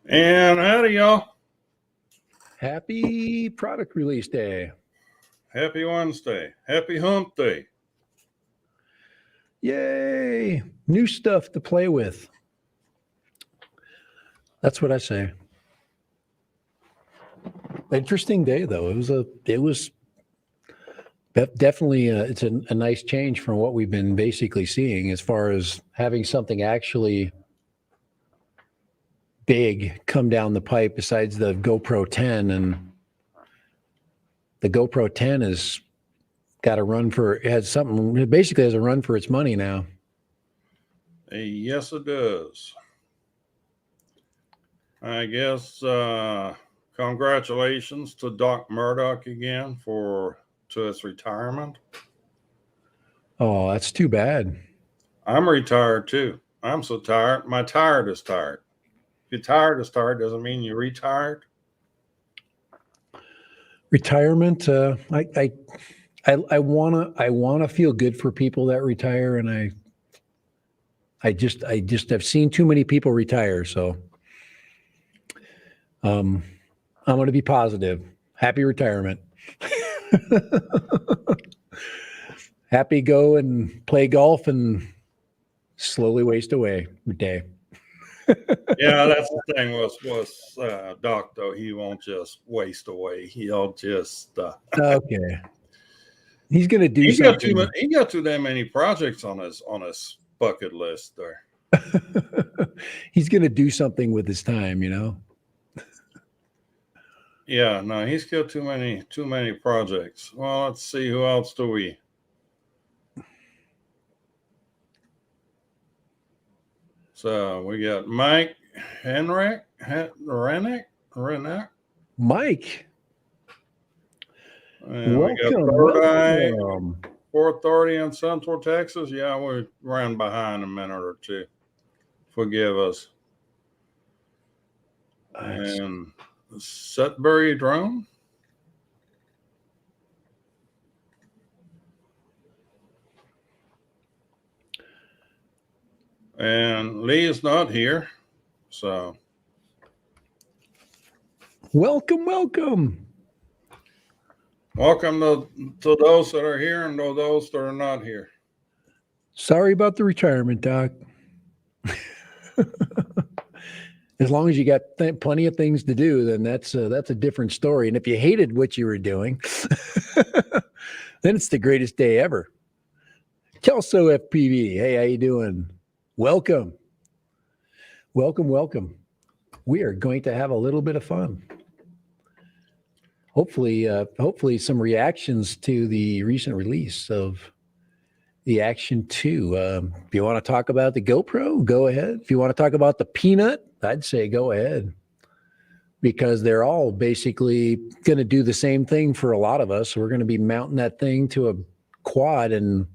And howdy, y'all. Happy product release day. Happy Wednesday. Happy hump day. Yay. New stuff to play with. That's what I say. Interesting day, though. It was definitely it's a nice change from what we've been basically seeing as far as having something actually big come down the pipe besides the GoPro 10. And the GoPro 10 has got a run for, it has something, it basically has a run for its money now. Yes, it does. I guess congratulations to Doc Murdoch again to his retirement. Oh, that's too bad. I'm retired too. I'm so tired. My tired is tired. If you're tired is tired doesn't mean you're retired. Retirement, I wanna feel good for people that retire, and I just have seen too many people retire, so I'm going to be positive. Happy retirement. Happy go and play golf and slowly waste away the day. Yeah, that's the thing with Doc, though. He won't just waste away. He'll just okay. He's going to do something. He got too damn many projects on his bucket list there. He's going to do something with his time, you know. Yeah, no, he's got too many projects. Well, let's see, who else do we? So we got Mike Rennick. Mike. And welcome. Port Authority in Central Texas. Yeah, we ran behind a minute or two. Forgive us. And Sudbury Drone. And Lee is not here. So welcome. Welcome to those that are here and to those that are not here. Sorry about the retirement, Doc. As long as you got plenty of things to do, then that's a different story. And if you hated what you were doing, then it's the greatest day ever. Kelso FPV, hey, how you doing? Welcome. We are going to have a little bit of fun. Hopefully some reactions to the recent release of the Action 2. If you want to talk about the GoPro, go ahead. If you want to talk about the Peanut, I'd say go ahead. Because they're all basically going to do the same thing for a lot of us. We're going to be mounting that thing to a quad. And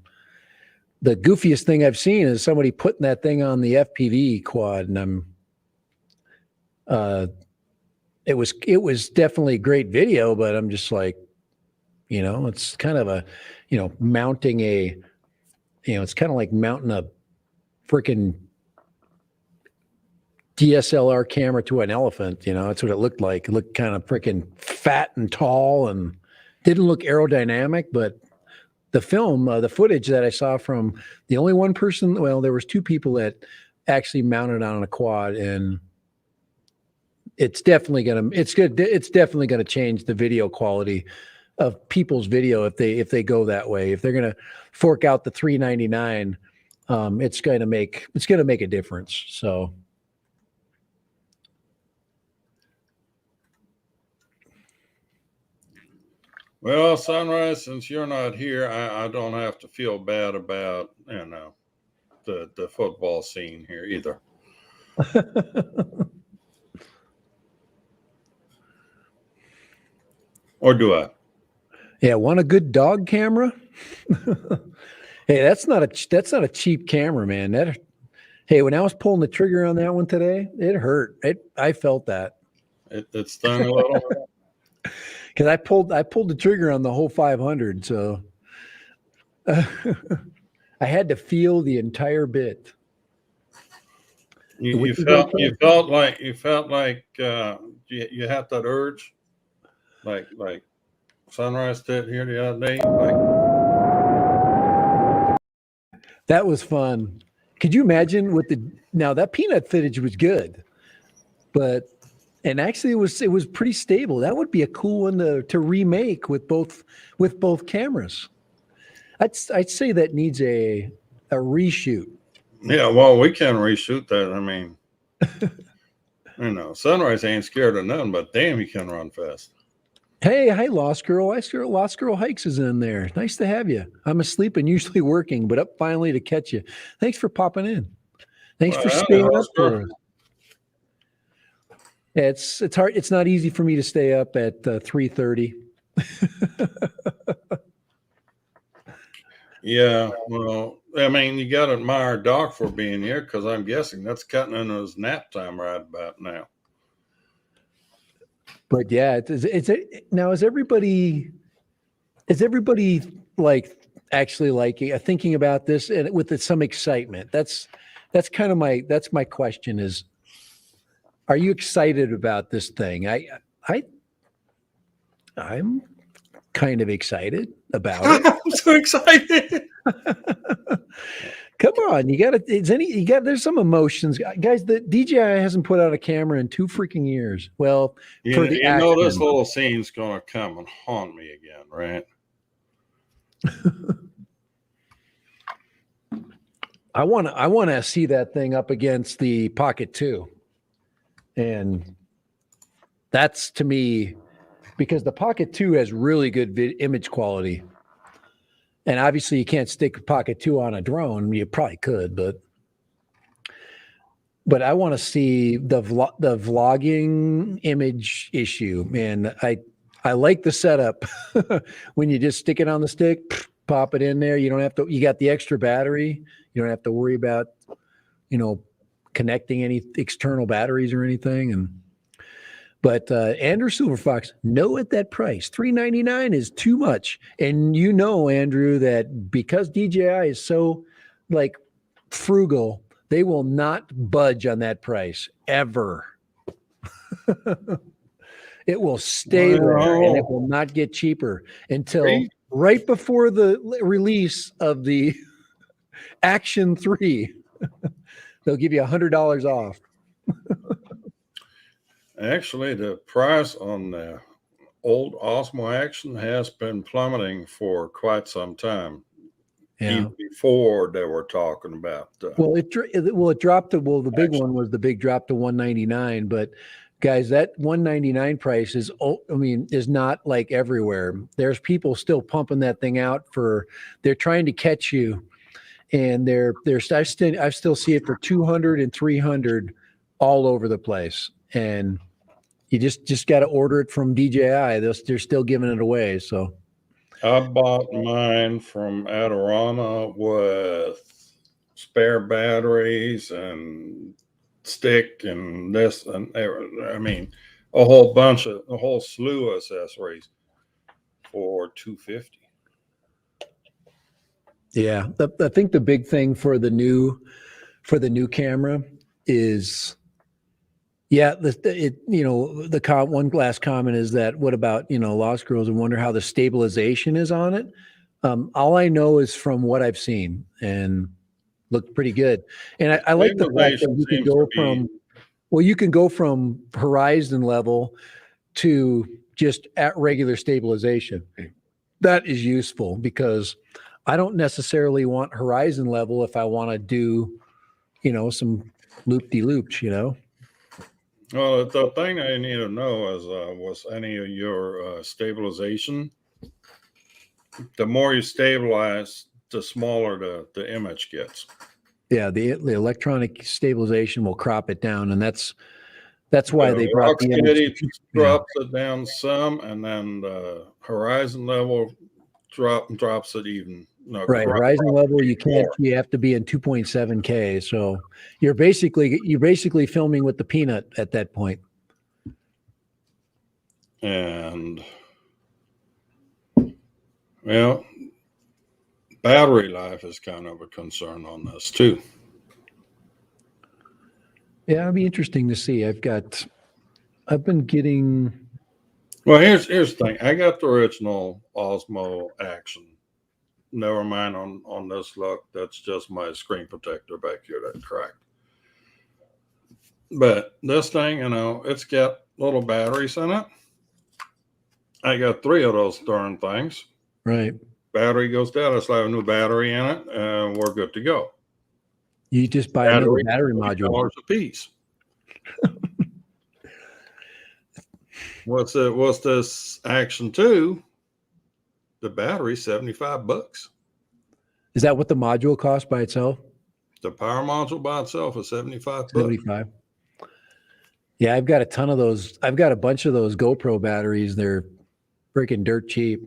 the goofiest thing I've seen is somebody putting that thing on the FPV quad. And it was definitely a great video, but I'm just like, it's kind of a, mounting a, it's kind of like mounting a freaking DSLR camera to an elephant. That's what it looked like. It looked kind of freaking fat and tall and didn't look aerodynamic, but the film, the footage that I saw from the only one person, well, there was two people that actually mounted on a quad, and it's definitely gonna change the video quality of people's video if they go that way. If they're gonna fork out the $399, it's gonna make a difference. So well, Sunrise, since you're not here, I don't have to feel bad about the football scene here either. Or do I? Yeah, want a good dog camera? Hey, that's not a cheap camera, man. Hey, when I was pulling the trigger on that one today, it hurt. I felt that. It stung a little. Because I pulled the trigger on the whole 500, so I had to feel the entire bit. You which is okay. you felt like you had that urge, like Sunrise did here the other day. Like, That was fun. Could you imagine now that peanut footage was good, but and actually it was pretty stable. That would be a cool one to remake with both cameras. I'd say that needs a reshoot. yeah, well, we can reshoot that. I mean, Sunrise ain't scared of nothing, but damn, he can run fast. Hey, hi, Lost Girl. Lost Girl Hikes is in there. Nice to have you. I'm asleep and usually working, but up finally to catch you. Thanks for popping in. Thanks for staying up for us. It's hard. It's not easy for me to stay up at 3:30. Yeah, well, I mean, you got to admire Doc for being here because I'm guessing that's cutting into his nap time right about now. But yeah, now is everybody like actually like thinking about this and with some excitement? That's kind of my question is, are you excited about this thing? I'm kind of excited about it. I'm so excited. Come on, there's some emotions. Guys, the DJI hasn't put out a camera in 2 freaking years. Well, for the action. This little scene's gonna come and haunt me again, right? I want to see that thing up against the Pocket 2. And that's to me, because the Pocket 2 has really good image quality. And obviously you can't stick Pocket 2 on a drone. You probably could, but I want to see the vlogging image issue. And I like the setup when you just stick it on the stick, pop it in there. You got the extra battery. You don't have to worry about, connecting any external batteries or anything. But Andrew Silverfox, no, at that price, $399 is too much. And Andrew, that because DJI is so frugal, they will not budge on that price ever. It will stay there and it will not get cheaper until right before the release of the Action 3. They'll give you $100 off. Actually, the price on the old Osmo Action has been plummeting for quite some time. Yeah. Even before they were talking about. It dropped to, the big one was the big drop to $199. But guys, that $199 price is not like everywhere. There's people still pumping that thing out they're trying to catch you. And I still see it for $200 and $300 all over the place. And you just got to order it from DJI. They're still giving it away. So I bought mine from Adorama with spare batteries and stick and this and I mean a whole slew of accessories for $250. Yeah, I think the big thing for the new camera is, one last comment is that what about Lost Girls and wonder how the stabilization is on it. All I know is from what I've seen and looked pretty good. And I like the fact that you can go from horizon level to just at regular stabilization. That is useful because I don't necessarily want horizon level if I want to do, some loop-de-loops, Well, the thing I need to know is, was any of your stabilization, the more you stabilize, the smaller the image gets. Yeah, the electronic stabilization will crop it down, and that's why they brought the image. Drops it down some, and then the horizon level drops it even. No, right, horizon level you have to be in 2.7K. So you're basically filming with the peanut at that point. And well, battery life is kind of a concern on this too. Yeah, it'd be interesting to see. I've been getting. Well, here's the thing. I got the original Osmo Action. Never mind on this look. That's just my screen protector back here that cracked. But this thing, it's got little batteries in it. I got 3 of those darn things. Right. Battery goes down. Let's have a new battery in it, and we're good to go. You just buy another battery module. $8 a piece. What's this Action 2? The battery, $75. Is that what the module costs by itself? The power module by itself is $75. 75. Yeah, I've got a ton of those. I've got a bunch of those GoPro batteries. They're freaking dirt cheap.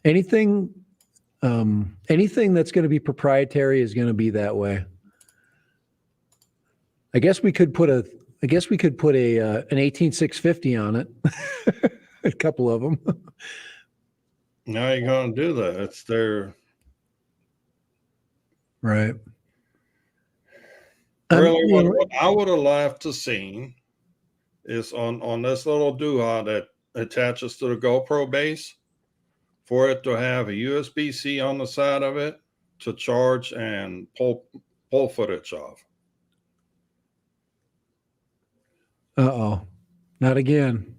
Anything that's going to be proprietary is going to be that way. I guess we could put an 18650 on it. A couple of them. Now you're going to do that. It's their right. Really, what I would have liked to seen is on this little DJI that attaches to the GoPro base, for it to have a USB-C on the side of it to charge and pull footage off. Uh-oh. Not again.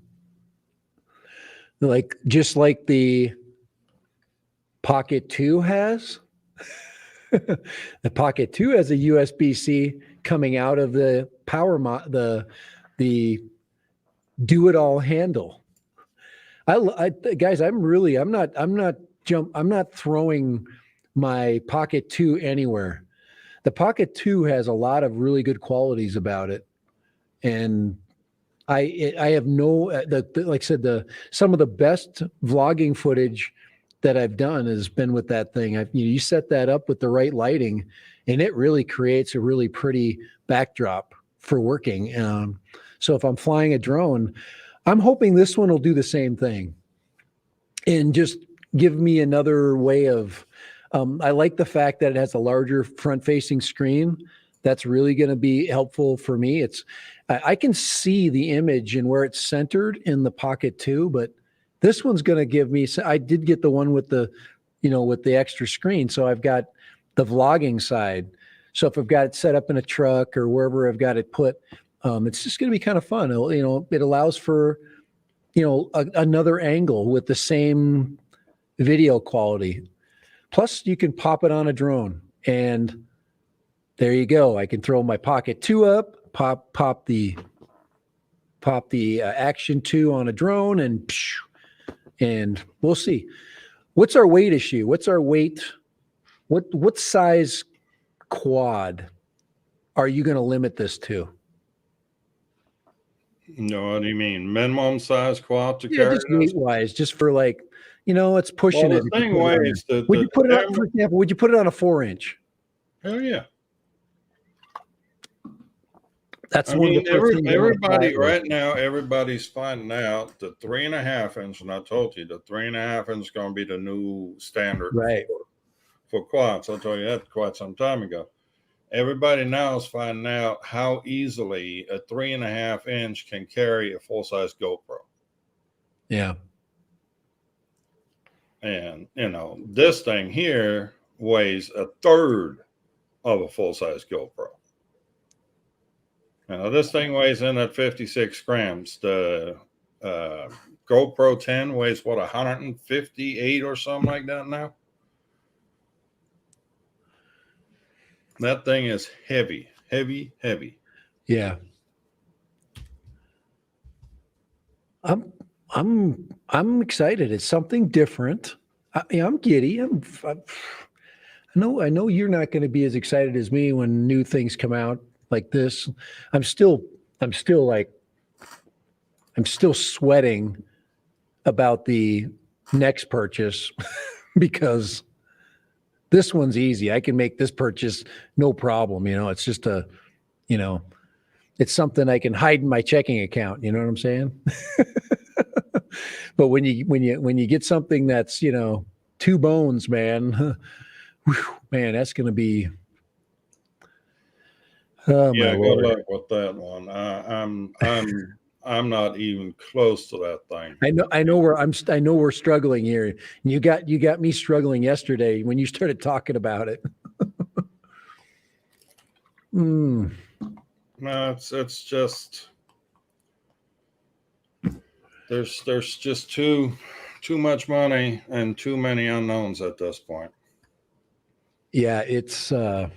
Just like the Pocket 2 has. The Pocket 2 has a USB-C coming out of the the do-it-all handle. Guys, I'm not throwing my Pocket 2 anywhere. The Pocket 2 has a lot of really good qualities about it, and I have like I said, some of the best vlogging footage that I've done has been with that thing. You set that up with the right lighting, and it really creates a really pretty backdrop for working. So if I'm flying a drone, I'm hoping this one will do the same thing and just give me another way of. I like the fact that it has a larger front-facing screen. That's really going to be helpful for me. I can see the image and where it's centered in the Pocket 2, but this one's going to give me. I did get the one with the extra screen, so I've got the vlogging side. So if I've got it set up in a truck or wherever I've got it put, it's just going to be kind of fun. It allows for another angle with the same video quality. Plus, you can pop it on a drone, and there you go. I can throw my Pocket 2 up, pop the Action 2 on a drone, and we'll see. What's our weight issue? What's our weight? What size quad are you going to limit this to? No, what do you mean? Minimum size quad to Yeah, carry just this? weight-wise, just for it's pushing Well, it. the thing weighs Would you put it on, for example, would you put it on a 4-inch? Hell yeah. That's one of the first things everybody right now, everybody's finding out the 3.5 inch, and I told you the 3.5 inch is going to be the new standard right for quads. I told you that quite some time ago. Everybody now is finding out how easily a 3.5 inch can carry a full size GoPro. Yeah. And this thing here weighs a third of a full size GoPro. This thing weighs in at 56 grams. The GoPro 10 weighs 158 or something like that now. That thing is heavy. Yeah. I'm excited. It's something different. I'm giddy. I know you're not going to be as excited as me when new things come out like this. I'm still sweating about the next purchase because this one's easy. I can make this purchase no problem. It's just it's something I can hide in my checking account. You know what I'm saying? But when you get something that's, 2 bones, man, man, that's going to be, Oh my Yeah, good Lord. luck with that one. I'm not even close to that thing. I know we're struggling here. You got me struggling yesterday when you started talking about it. Mm, No, it's just there's just too much money and too many unknowns at this point. yeah, it's If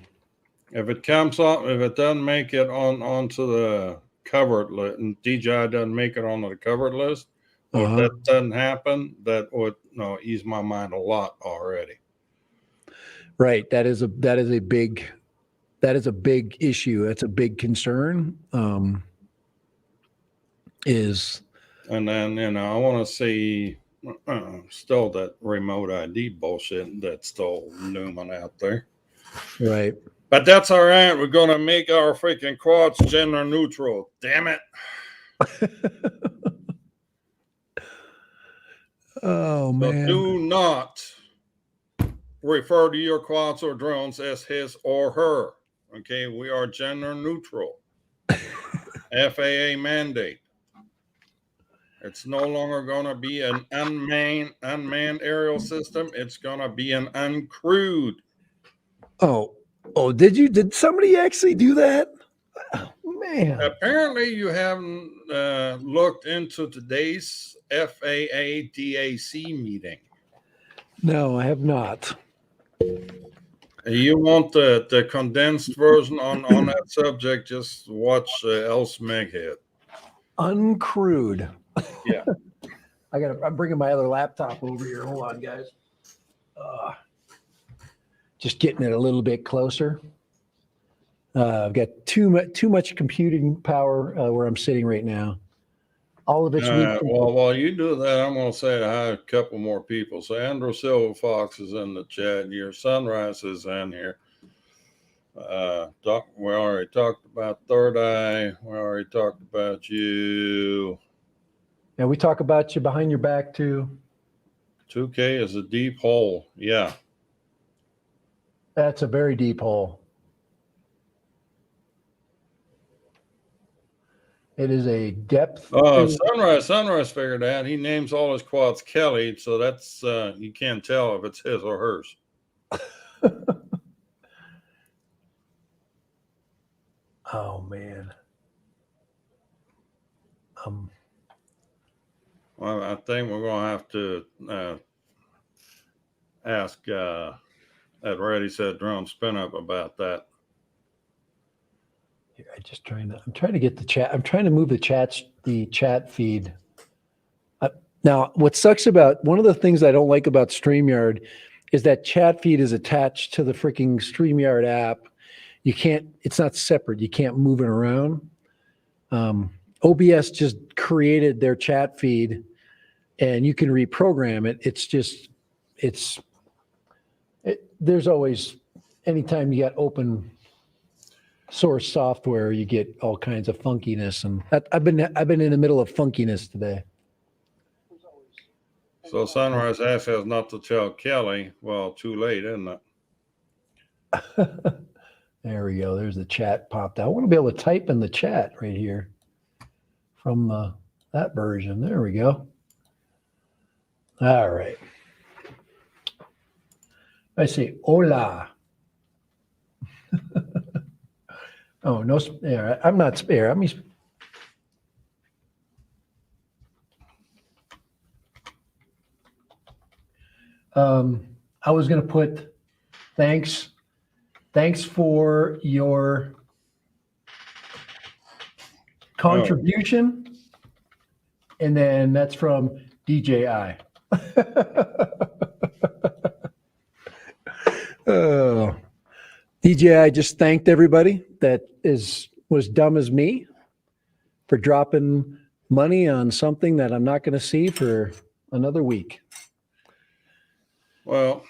it comes up, if it doesn't make it onto the covered list, and DJI doesn't make it onto the covered list, or if that doesn't happen, that would ease my mind a lot already. right. That is a big issue. That's a big concern. Is And then I want to see still that remote ID bullshit that's still looming out there. right. But that's all right. We're gonna make our freaking quads gender neutral. Damn it! Oh So man. do not refer to your quads or drones as his or her. Okay, we are gender neutral. FAA mandate. It's no longer going to be an unmanned aerial system. It's going to be an uncrewed. Oh, did somebody actually do that? Oh, man. Apparently, you haven't looked into today's FAA DAC meeting. No, I have not. You want the condensed version on that subject? Just watch Else Meghead. Uncrewed. Yeah. I'm bringing my other laptop over here. Hold on, guys. Just getting it a little bit closer. I've got too much computing power where I'm sitting right now. All of it's well, while you do that, I'm going to say hi to a couple more people. So Andrew Silver Fox is in the chat here. Sunrise is in here. We already talked about Third Eye. We already talked about you. And we talk about you behind your back too. 2K is a deep hole. Yeah. That's a very deep hole. It is a depth. Sunrise figured out. He names all his quads Kelly, so that's you can't tell if it's his or hers. Oh man. Well, I think we're going to have to ask that Ready Set Drone Spin Up about that. I'm trying to get the chat. I'm trying to move the chat feed. Now, what sucks about one of the things I don't like about StreamYard is that chat feed is attached to the freaking StreamYard app. It's not separate. You can't move it around. OBS just created their chat feed and you can reprogram it. There's always, anytime you got open source software, you get all kinds of funkiness. And I've been in the middle of funkiness today. So Sunrise asks us not to tell Kelly. Well, too late, isn't it? There we go. There's the chat popped out. I want to be able to type in the chat right here from that version. There we go. All right. I say hola. Oh, no spare. I'm not spare. I was going to put thanks for your contribution. And then that's from DJI. DJI just thanked everybody that was dumb as me for dropping money on something that I'm not going to see for another week. Well,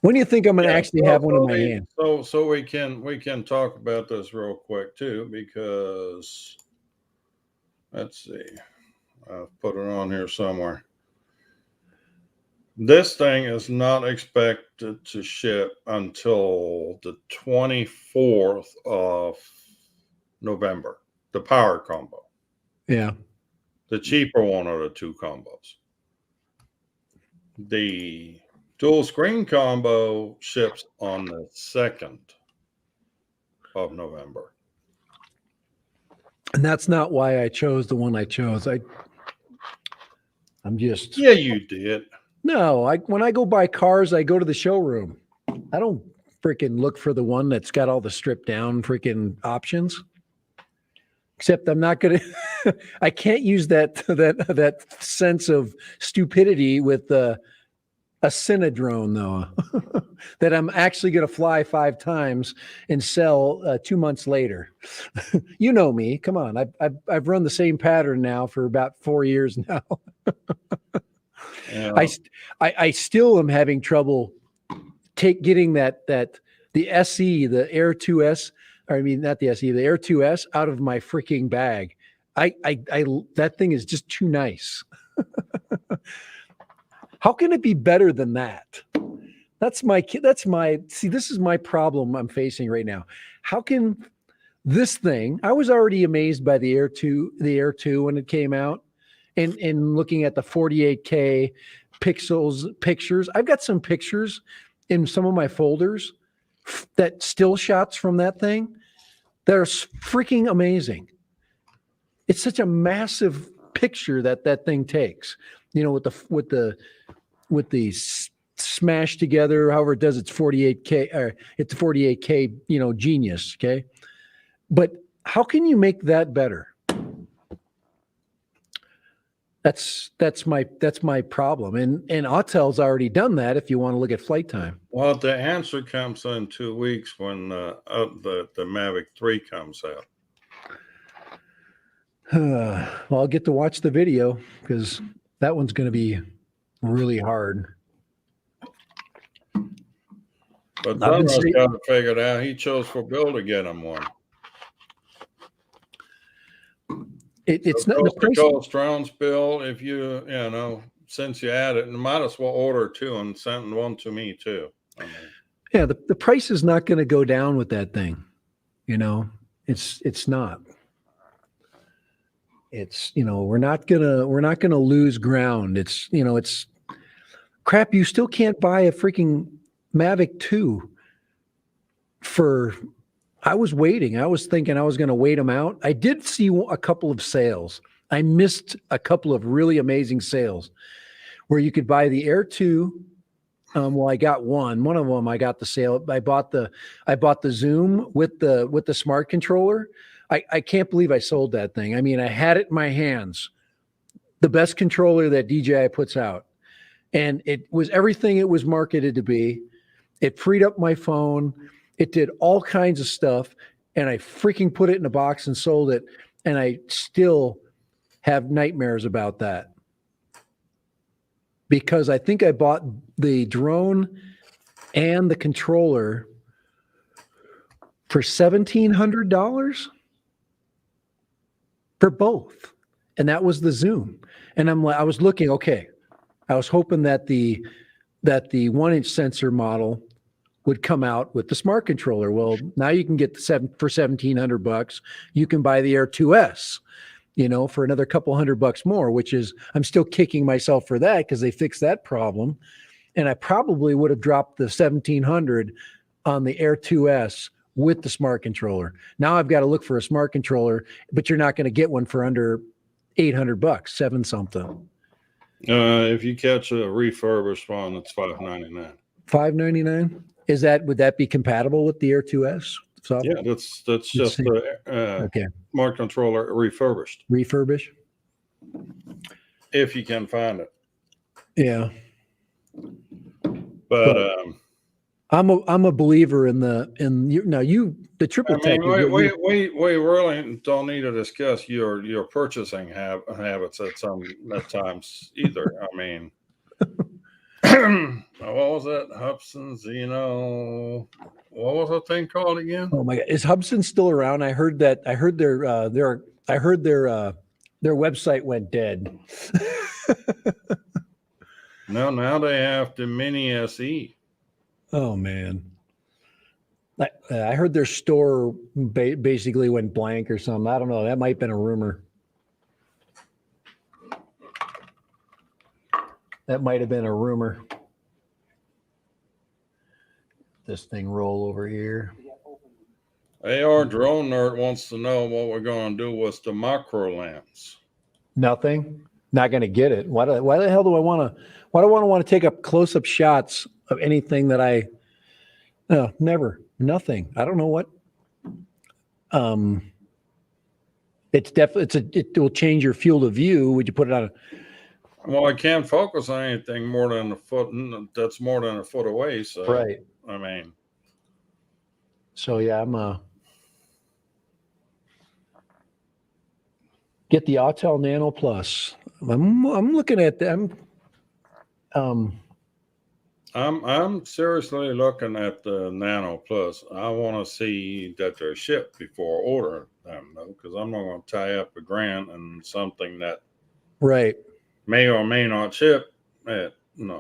when do you think I'm going to actually have one in my hand? So we can talk about this real quick too, because let's see, I've put it on here somewhere. This thing is not expected to ship until the 24th of November. The power combo. Yeah. The cheaper one of the two combos. The dual screen combo ships on the 2nd of November. And that's not why I chose the one I chose. I'm just Yeah, you did. no. When I go buy cars, I go to the showroom. I don't freaking look for the one that's got all the stripped down freaking options. Except I'm not gonna. I can't use that sense of stupidity with a Cinedrone though, that I'm actually going to fly 5 times and sell 2 months later. You know me. Come on, I've run the same pattern now for about 4 years now. Yeah. I still am having trouble getting the SE, the Air 2S, or I mean not the SE, the Air 2S out of my freaking bag. I that thing is just too nice. How can it be better than that? This is my problem I'm facing right now. How can this thing, I was already amazed by the Air 2 when it came out, and looking at the 48K pictures. I've got some pictures in some of my folders that still shots from that thing that are freaking amazing. It's such a massive picture that thing takes, with the smash together, however it does its 48K, or it's 48K, genius. Okay. But how can you make that better? That's my problem. And Autel's already done that if you want to look at flight time. Well, the answer comes in 2 weeks when the Mavic 3 comes out. Well, I'll get to watch the video because that one's going to be really hard. But Donald's got it figured out. He chose for Bill to get him one. It's not the price. Coast drones, Bill. If since you had it, you might as well order 2 and send one to me too. Yeah, the price is not going to go down with that thing. It's not. It's we're not gonna lose ground. It's crap. You still can't buy a freaking Mavic 2 for. I was waiting. I was thinking I was going to wait them out. I did see a couple of sales. I missed a couple of really amazing sales where you could buy the Air 2. Well, I got one. One of them I got the sale. I bought the Zoom with the smart controller. I can't believe I sold that thing. I mean, I had it in my hands. The best controller that DJI puts out. And it was everything it was marketed to be. It freed up my phone. It did all kinds of stuff. And I freaking put it in a box and sold it. And I still have nightmares about that. Because I think I bought the drone and the controller for $1,700 for both. And that was the Zoom. And I was looking, okay. I was hoping that the 1-inch sensor model would come out with the smart controller. Well, now you can get for $1,700. You can buy the Air 2S, for another couple $100 more, which is, I'm still kicking myself for that because they fixed that problem. And I probably would have dropped the $1,700 on the Air 2S with the smart controller. Now I've got to look for a smart controller, but you're not going to get one for under $800, 7 something. If you catch a refurbished one, it's $599. $599? Would that be compatible with the Air 2S software? Yeah, that's just the smart controller refurbished. Refurbish? If you can find it. Yeah. But I'm a believer in the triple tech. We really don't need to discuss your purchasing habits at times either. I mean, what was that? Hubson's, what was that thing called again? Oh my God. Is Hubson still around? I heard their website went dead. No, now they have the Mini SE. Oh man. I heard their store basically went blank or something. I don't know. That might have been a rumor. That might have been a rumor. This thing roll over here. AR Drone Nerd wants to know what we're going to do with the macro lens. Nothing. Not going to get it. Why the hell do I want to? Why do I want to take up close-up shots of anything that I? No, never. Nothing. I don't know what. It's definitely it will change your field of view. Would you put it on? Well, I can't focus on anything more than a foot. That's more than a foot away. So Right. I mean. So yeah, get the Autel Nano Plus. I'm looking at them. I'm seriously looking at the Nano Plus. I want to see that they're shipped before ordering them, though, because I'm not going to tie up $1,000 in something that Right. may or may not ship at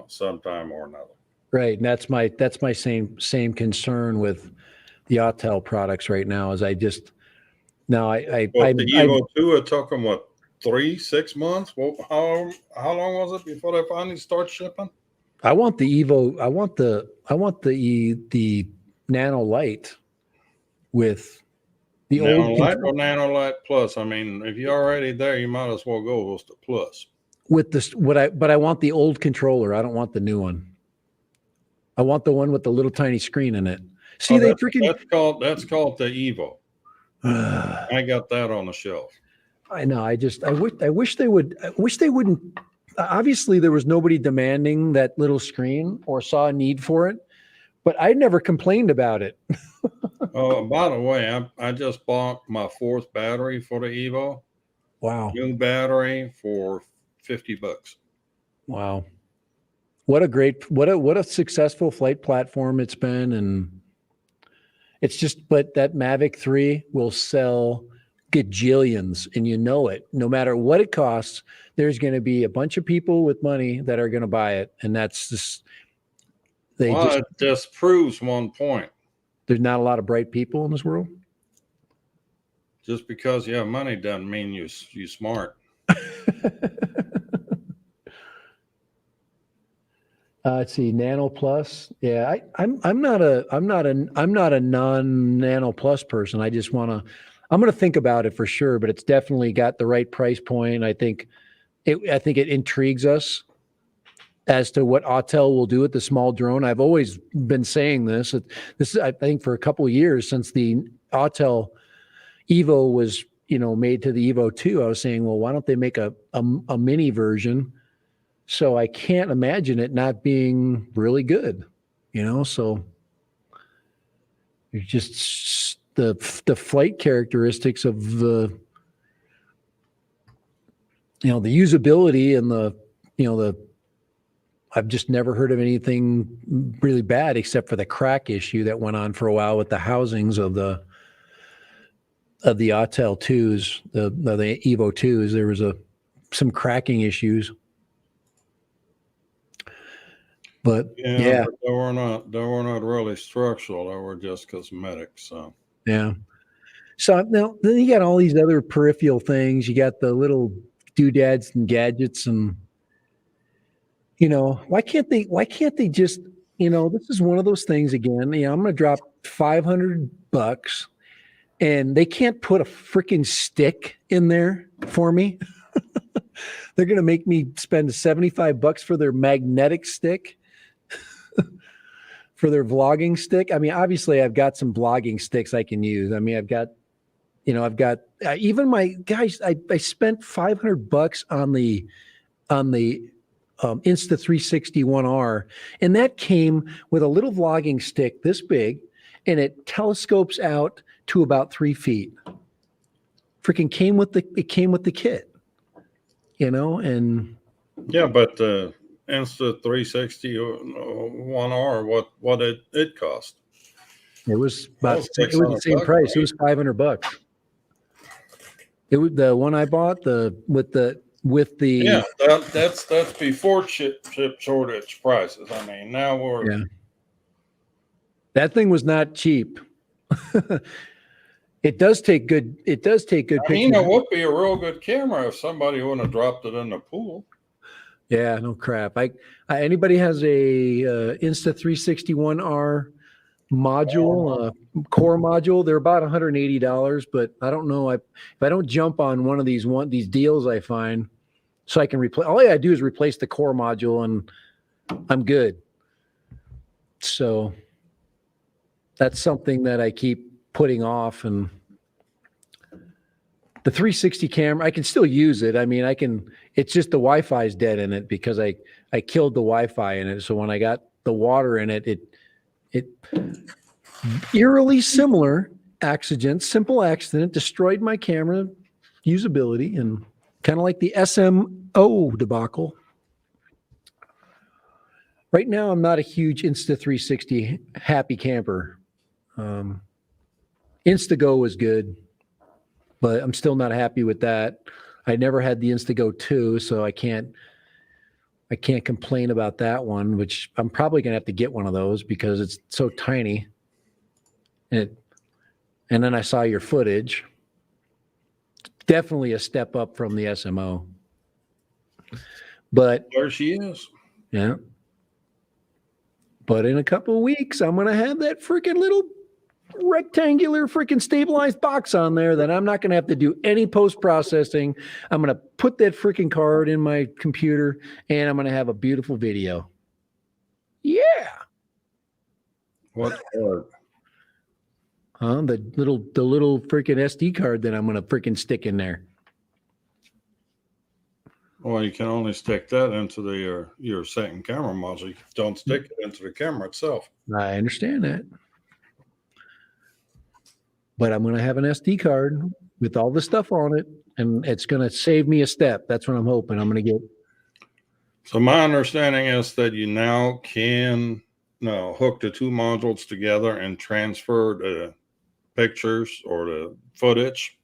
sometime or another. Right, and that's my same concern with the Autel products right now. Is I just now I the Evo 2, it took them what 3-6 months. Well, how long was it before they finally start shipping? I want the Evo. I want the Nano Light with the Nano old Light or Nano Light Plus. I mean, if you're already there, you might as well go with the Plus. with this but I want the old controller. I don't want the new one. I want the one with the little tiny screen in it. See, they freaking that's called the Evo. I got that on the shelf. I know. I wish they wouldn't. Obviously, there was nobody demanding that little screen or saw a need for it, but I never complained about it. Oh, by the way, I just bought my 4th battery for the Evo. Wow. New battery for $50. Wow. What a successful flight platform it's been. And it's just, but that Mavic 3 will sell gajillions, and you know it. No matter what it costs, there's going to be a bunch of people with money that are going to buy it. And that's just, it just proves one point. There's not a lot of bright people in this world. Just because you have money doesn't mean you smart. Let's see, Nano Plus. Yeah, I'm not a non-Nano Plus person. I'm going to think about it for sure, but it's definitely got the right price point. I think it intrigues us as to what Autel will do with the small drone. I've always been saying this. This is, I think, for a couple of years since the Autel Evo was, made to the Evo 2. I was saying, well, why don't they make a mini version? So I can't imagine it not being really good, So it's just the flight characteristics of the usability and the I've just never heard of anything really bad except for the crack issue that went on for a while with the housings of the Autel 2s, the Evo 2s. There was some cracking issues. But yeah. But they were not really structural. They were just cosmetic. So yeah. So now then you got all these other peripheral things. You got the little doodads and gadgets, and why can't they just, this is one of those things again. I'm going to drop $500 and they can't put a freaking stick in there for me. They're going to make me spend $75 for their magnetic stick. For their vlogging stick. I mean, obviously I've got some vlogging sticks I can use. I mean, I've got even my guys, I spent $500 on the Insta360 1R, and that came with a little vlogging stick this big, and it telescopes out to about 3 feet. Freaking came with the kit, and yeah, but Insta360 1R, what it cost? It was the same price. It was $500. It was the one I bought with the with the Yeah, that's before chip shortage prices. I mean, now we're yeah. That thing was not cheap. It does take good pictures. you know what would be a real good camera if somebody wouldn't have dropped it in the pool. Yeah, no crap. Anybody has a Insta360 module, core module, they're about $180, but I don't know if I don't jump on one of these deals I find, so I can replace, all I gotta do is replace the core module and I'm good. So that's something that I keep putting off. And the 360 camera, I can still use it. I mean, it's just the Wi-Fi is dead in it because I killed the Wi-Fi in it. So when I got the water in it, it eerily similar simple accident, destroyed my camera usability, and kind of like the SMO debacle. Right now, I'm not a huge Insta360 happy camper. Instago was good, but I'm still not happy with that. I never had the Instago 2, so I can't complain about that one, which I'm probably going to have to get one of those because it's so tiny. And then I saw your footage. Definitely a step up from the SMO. But There she is. yeah. But in a couple of weeks, I'm going to have that freaking little rectangular freaking stabilized box on there that I'm not going to have to do any post-processing. I'm going to put that freaking card in my computer and I'm going to have a beautiful video. Yeah. What card? The little freaking SD card that I'm going to freaking stick in there. Well, you can only stick that into your second camera module. You don't stick it into the camera itself. I understand that. But I'm going to have an SD card with all the stuff on it, and it's going to save me a step. That's what I'm hoping I'm going to get. So my understanding is that you now can hook the two modules together and transfer the pictures or the footage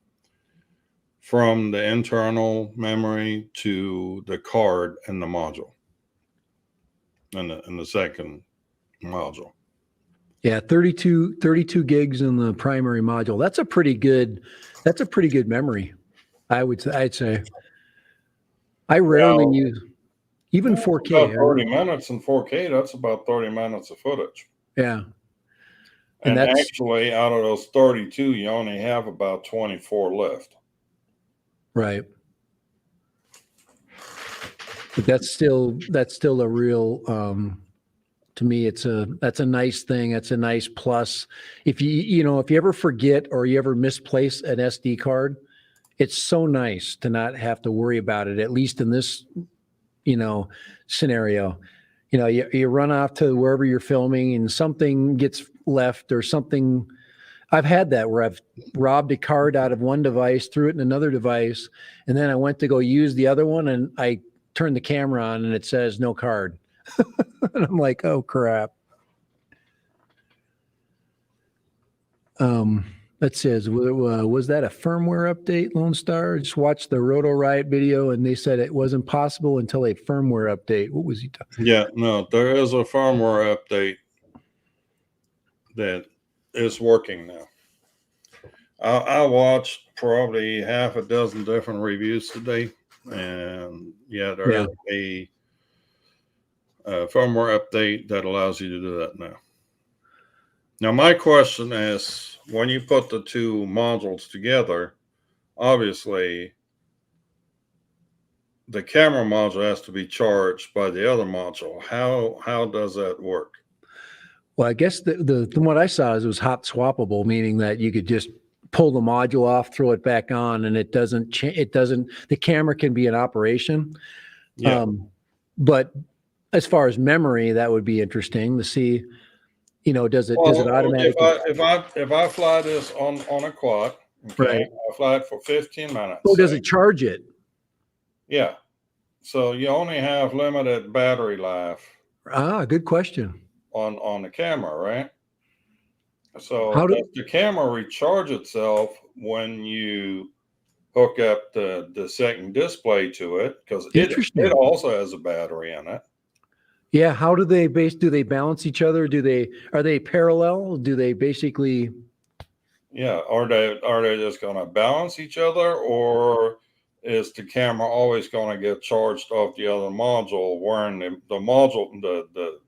from the internal memory to the card in the module, in the second module. Yeah, 32 gigs in the primary module. That's a pretty good memory. I'd say. I rarely use even 4K. About 30 minutes in 4K, that's about 30 minutes of footage. Yeah. And actually, out of those 32, you only have about 24 left. Right. But that's still a real, to me, that's a nice thing. That's a nice plus. If you ever forget or you ever misplace an SD card, it's so nice to not have to worry about it, at least in this, scenario. You run off to wherever you're filming and something gets left or something. I've had that where I've robbed a card out of one device, threw it in another device, and then I went to go use the other one and I turned the camera on and it says no card. And I'm like, oh crap. That says, was that a firmware update, Lone Star? Just watched the Roto Riot video and they said it wasn't possible until a firmware update. What was he talking? Yeah, no, there is a firmware update that is working now. I watched probably half a dozen different reviews today, and there is a firmware update that allows you to do that now. Now, my question is, when you put the two modules together, obviously the camera module has to be charged by the other module. How does that work? Well, I guess from what I saw is it was hot swappable, meaning that you could just pull the module off, throw it back on, and the camera can be in operation. Yeah. But as far as memory, that would be interesting to see, does it automatically? If I fly this on a quad, okay, right. I fly it for 15 minutes. Oh, does it charge it? Yeah. So you only have limited battery life. Good question. On the camera, right? So does the camera recharge itself when you hook up the second display to it because Interesting. it also has a battery in it. Yeah. How do they balance each other? Are they parallel? Do they basically? Yeah, are they just going to balance each other, or is the camera always going to get charged off the other module, wearing the module the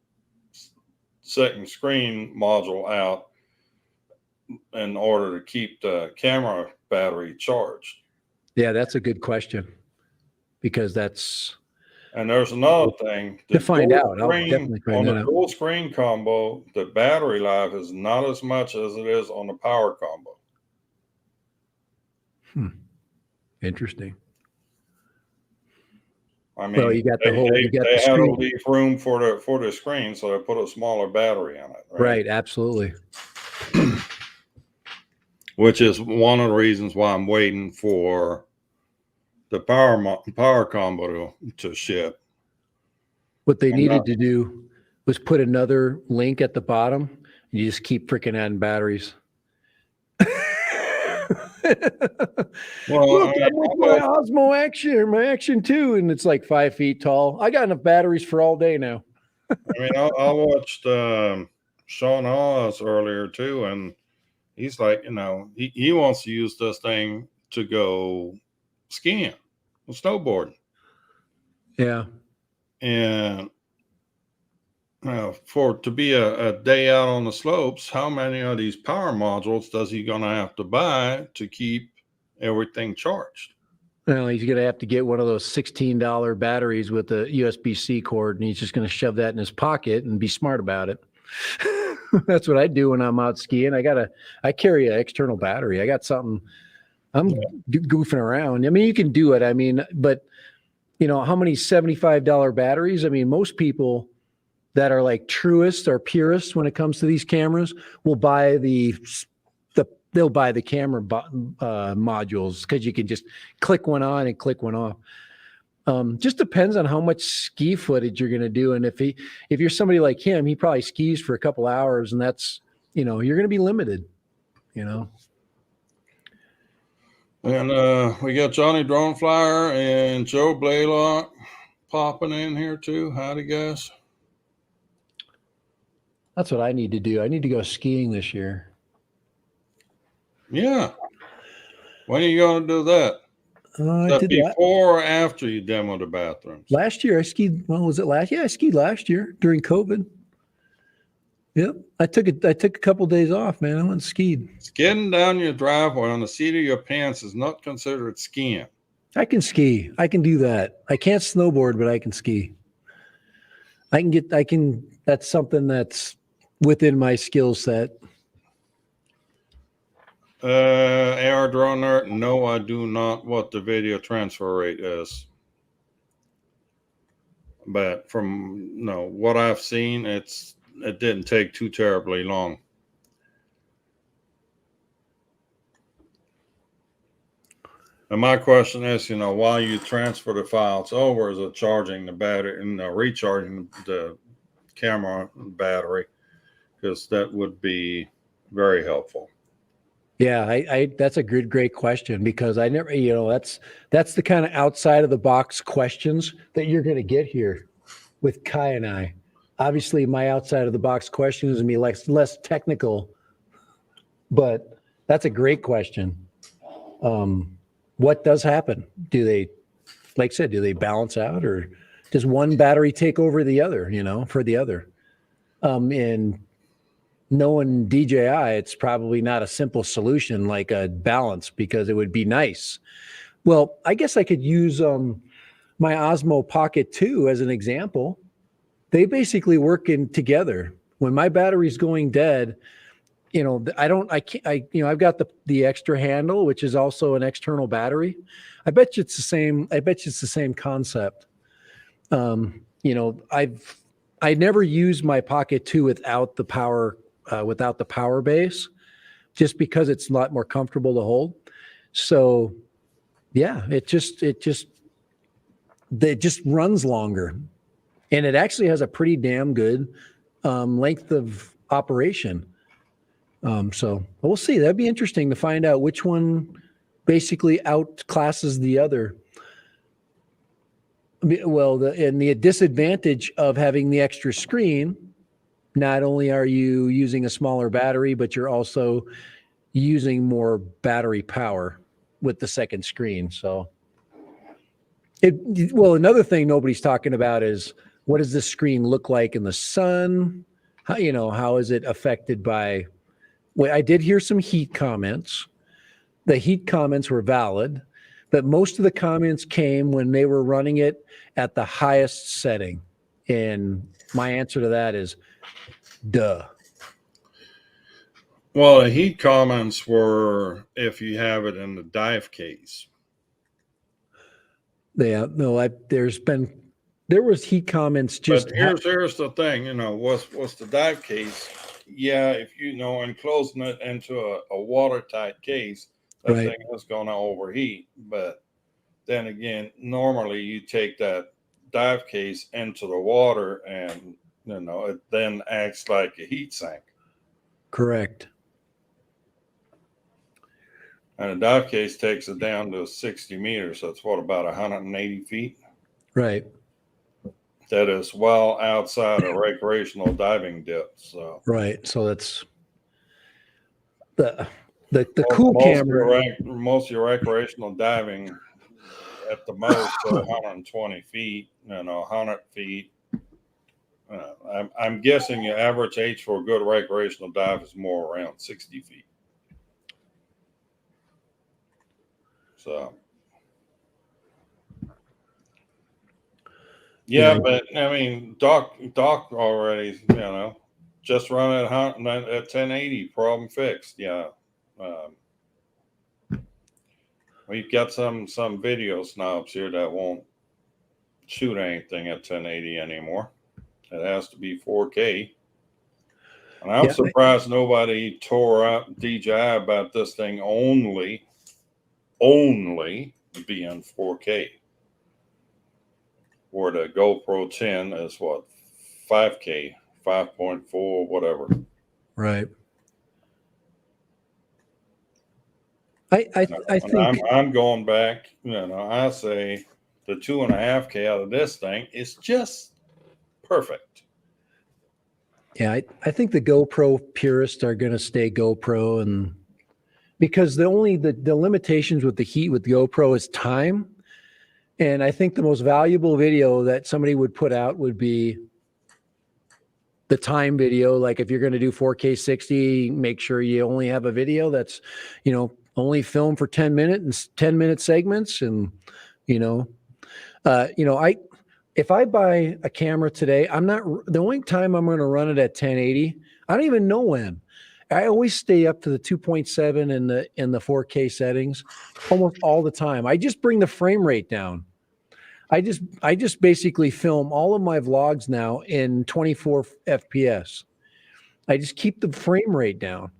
second screen module out in order to keep the camera battery charged? Yeah, that's a good question because that's And there's another thing, to find out. I'll definitely find on that the out. dual screen combo, the battery life is not as much as it is on the power combo. Interesting. I Well, mean, you got the they had to screen. leave room for the screen, so they put a smaller battery in it. Right. Absolutely. Which is one of the reasons why I'm waiting for the power combo to ship. What they And needed to do was put another link at the bottom, and you just keep freaking adding batteries. Well, Look, I mean, I'm with my Osmo Action, my Action 2, and it's like 5 feet tall. I got enough batteries for all day now. I watched Sean Oz earlier too, and he's like, he wants to use this thing to go skiing, snowboarding, Yeah. and for to be a day out on the slopes, how many of these power modules does he gonna have to buy to keep everything charged? Well, he's going to have to get one of those $16 batteries with a USB-C cord, and he's just going to shove that in his pocket and be smart about it. That's what I do when I'm out skiing. I carry an external battery. I got something. I'm goofing around. I mean, you can do it. I mean, but how many $75 batteries? I mean, most people that are like truists or purists when it comes to these cameras will buy they'll buy the camera modules because you can just click one on and click one off. Just depends on how much ski footage you're going to do. And if you're somebody like him, he probably skis for a couple hours, and that's, you're going to be limited, And we got Johnny Drone Flyer and Joe Blaylock popping in here too. Howdy, guys. That's what I need to do. I need to go skiing this year. Yeah. When are you going to do that? I did before or after you demoed the bathrooms? Last year I skied. Well, was it last? Yeah, I skied last year during COVID. Yep. I took a couple days off, man. I went and skied. Skidding down your driveway on the seat of your pants is not considered skiing. I can ski. I can do that. I can't snowboard, but I can ski. That's something that's within my skill set. AR Drone Nerd, no, I do not what the video transfer rate is. But from what I've seen, it didn't take too terribly long. And my question is, while you transfer the files over, is it charging the battery and recharging the camera battery? Because that would be very helpful. Yeah, that's a great question, because I never, that's the kind of outside of the box questions that you're going to get here with Kai and I. Obviously, my outside of the box question is going to be less technical, but that's a great question. What does happen? Do they, like I said, do they balance out, or does one battery take over the other, for the other? And knowing DJI, it's probably not a simple solution like a balance, because it would be nice. Well, I guess I could use my Osmo Pocket 2 as an example. They basically work in together. When my battery's going dead, I've got the extra handle, which is also an external battery. I bet you it's the same. I bet you it's the same concept. I never use my Pocket 2 without the power base, just because it's a lot more comfortable to hold. So yeah, it just runs longer, and it actually has a pretty damn good length of operation. So we'll see. That'd be interesting to find out which one basically outclasses the other. Well, the disadvantage of having the extra screen, not only are you using a smaller battery, but you're also using more battery power with the second screen. So another thing nobody's talking about is, what does this screen look like in the sun? How is it affected by, I did hear some heat comments. The heat comments were valid, but most of the comments came when they were running it at the highest setting. And my answer to that is, duh. Well, the heat comments were if you have it in the dive case. Yeah, no, there was heat comments just. But here's the thing, what's the dive case? Yeah, if enclosing it into a watertight case, that Right. thing is going to overheat. But then again, normally you take that dive case into the water, and it then acts like a heat sink. Correct. And a dive case takes it down to 60 meters. That's about 180 feet. Right. That is well outside of recreational diving depth. So right. So that's the cool camera. Most of your recreational diving at the most 120 feet, 100 feet. I'm guessing your average age for a good recreational dive is more around 60 feet. So, yeah, but I mean, Doc already, just run at 1080, problem fixed. Yeah. We've got some video snobs here that won't shoot anything at 1080 anymore. It has to be 4K. And I'm surprised nobody tore up DJI about this thing only being 4K. Or the GoPro 10 is 5K, 5.4, whatever. Right. I think I'm going back. I say the 2.5K out of this thing is just perfect. Yeah, I think the GoPro purists are going to stay GoPro, and because the limitations with the heat with GoPro is time. And I think the most valuable video that somebody would put out would be the time video. Like if you're going to do 4K 60, make sure you only have a video that's, only film for 10 minute segments. And, if I buy a camera today, the only time I'm going to run it at 1080, I don't even know when. I always stay up to the 2.7 in the 4K settings almost all the time. I just bring the frame rate down. I just basically film all of my vlogs now in 24 FPS. I just keep the frame rate down.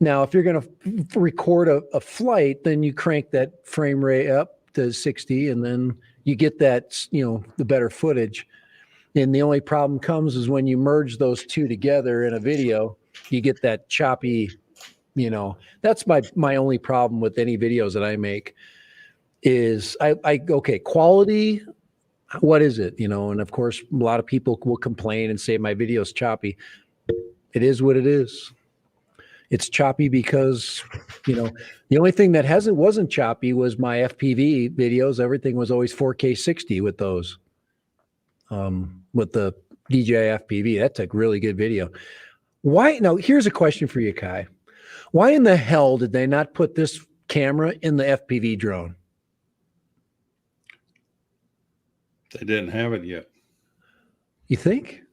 Now, if you're going to record a flight, then you crank that frame rate up to 60, and then you get that, the better footage. And the only problem comes is when you merge those two together in a video, you get that choppy, that's my only problem with any videos that I make is okay, quality, what is it? And of course, a lot of people will complain and say my video's choppy. It is what it is. It's choppy because, the only thing that wasn't choppy was my FPV videos. Everything was always 4K 60 with those. With the DJI FPV, that's a really good video. Why? Now, here's a question for you, Kai. Why in the hell did they not put this camera in the FPV drone? They didn't have it yet. You think?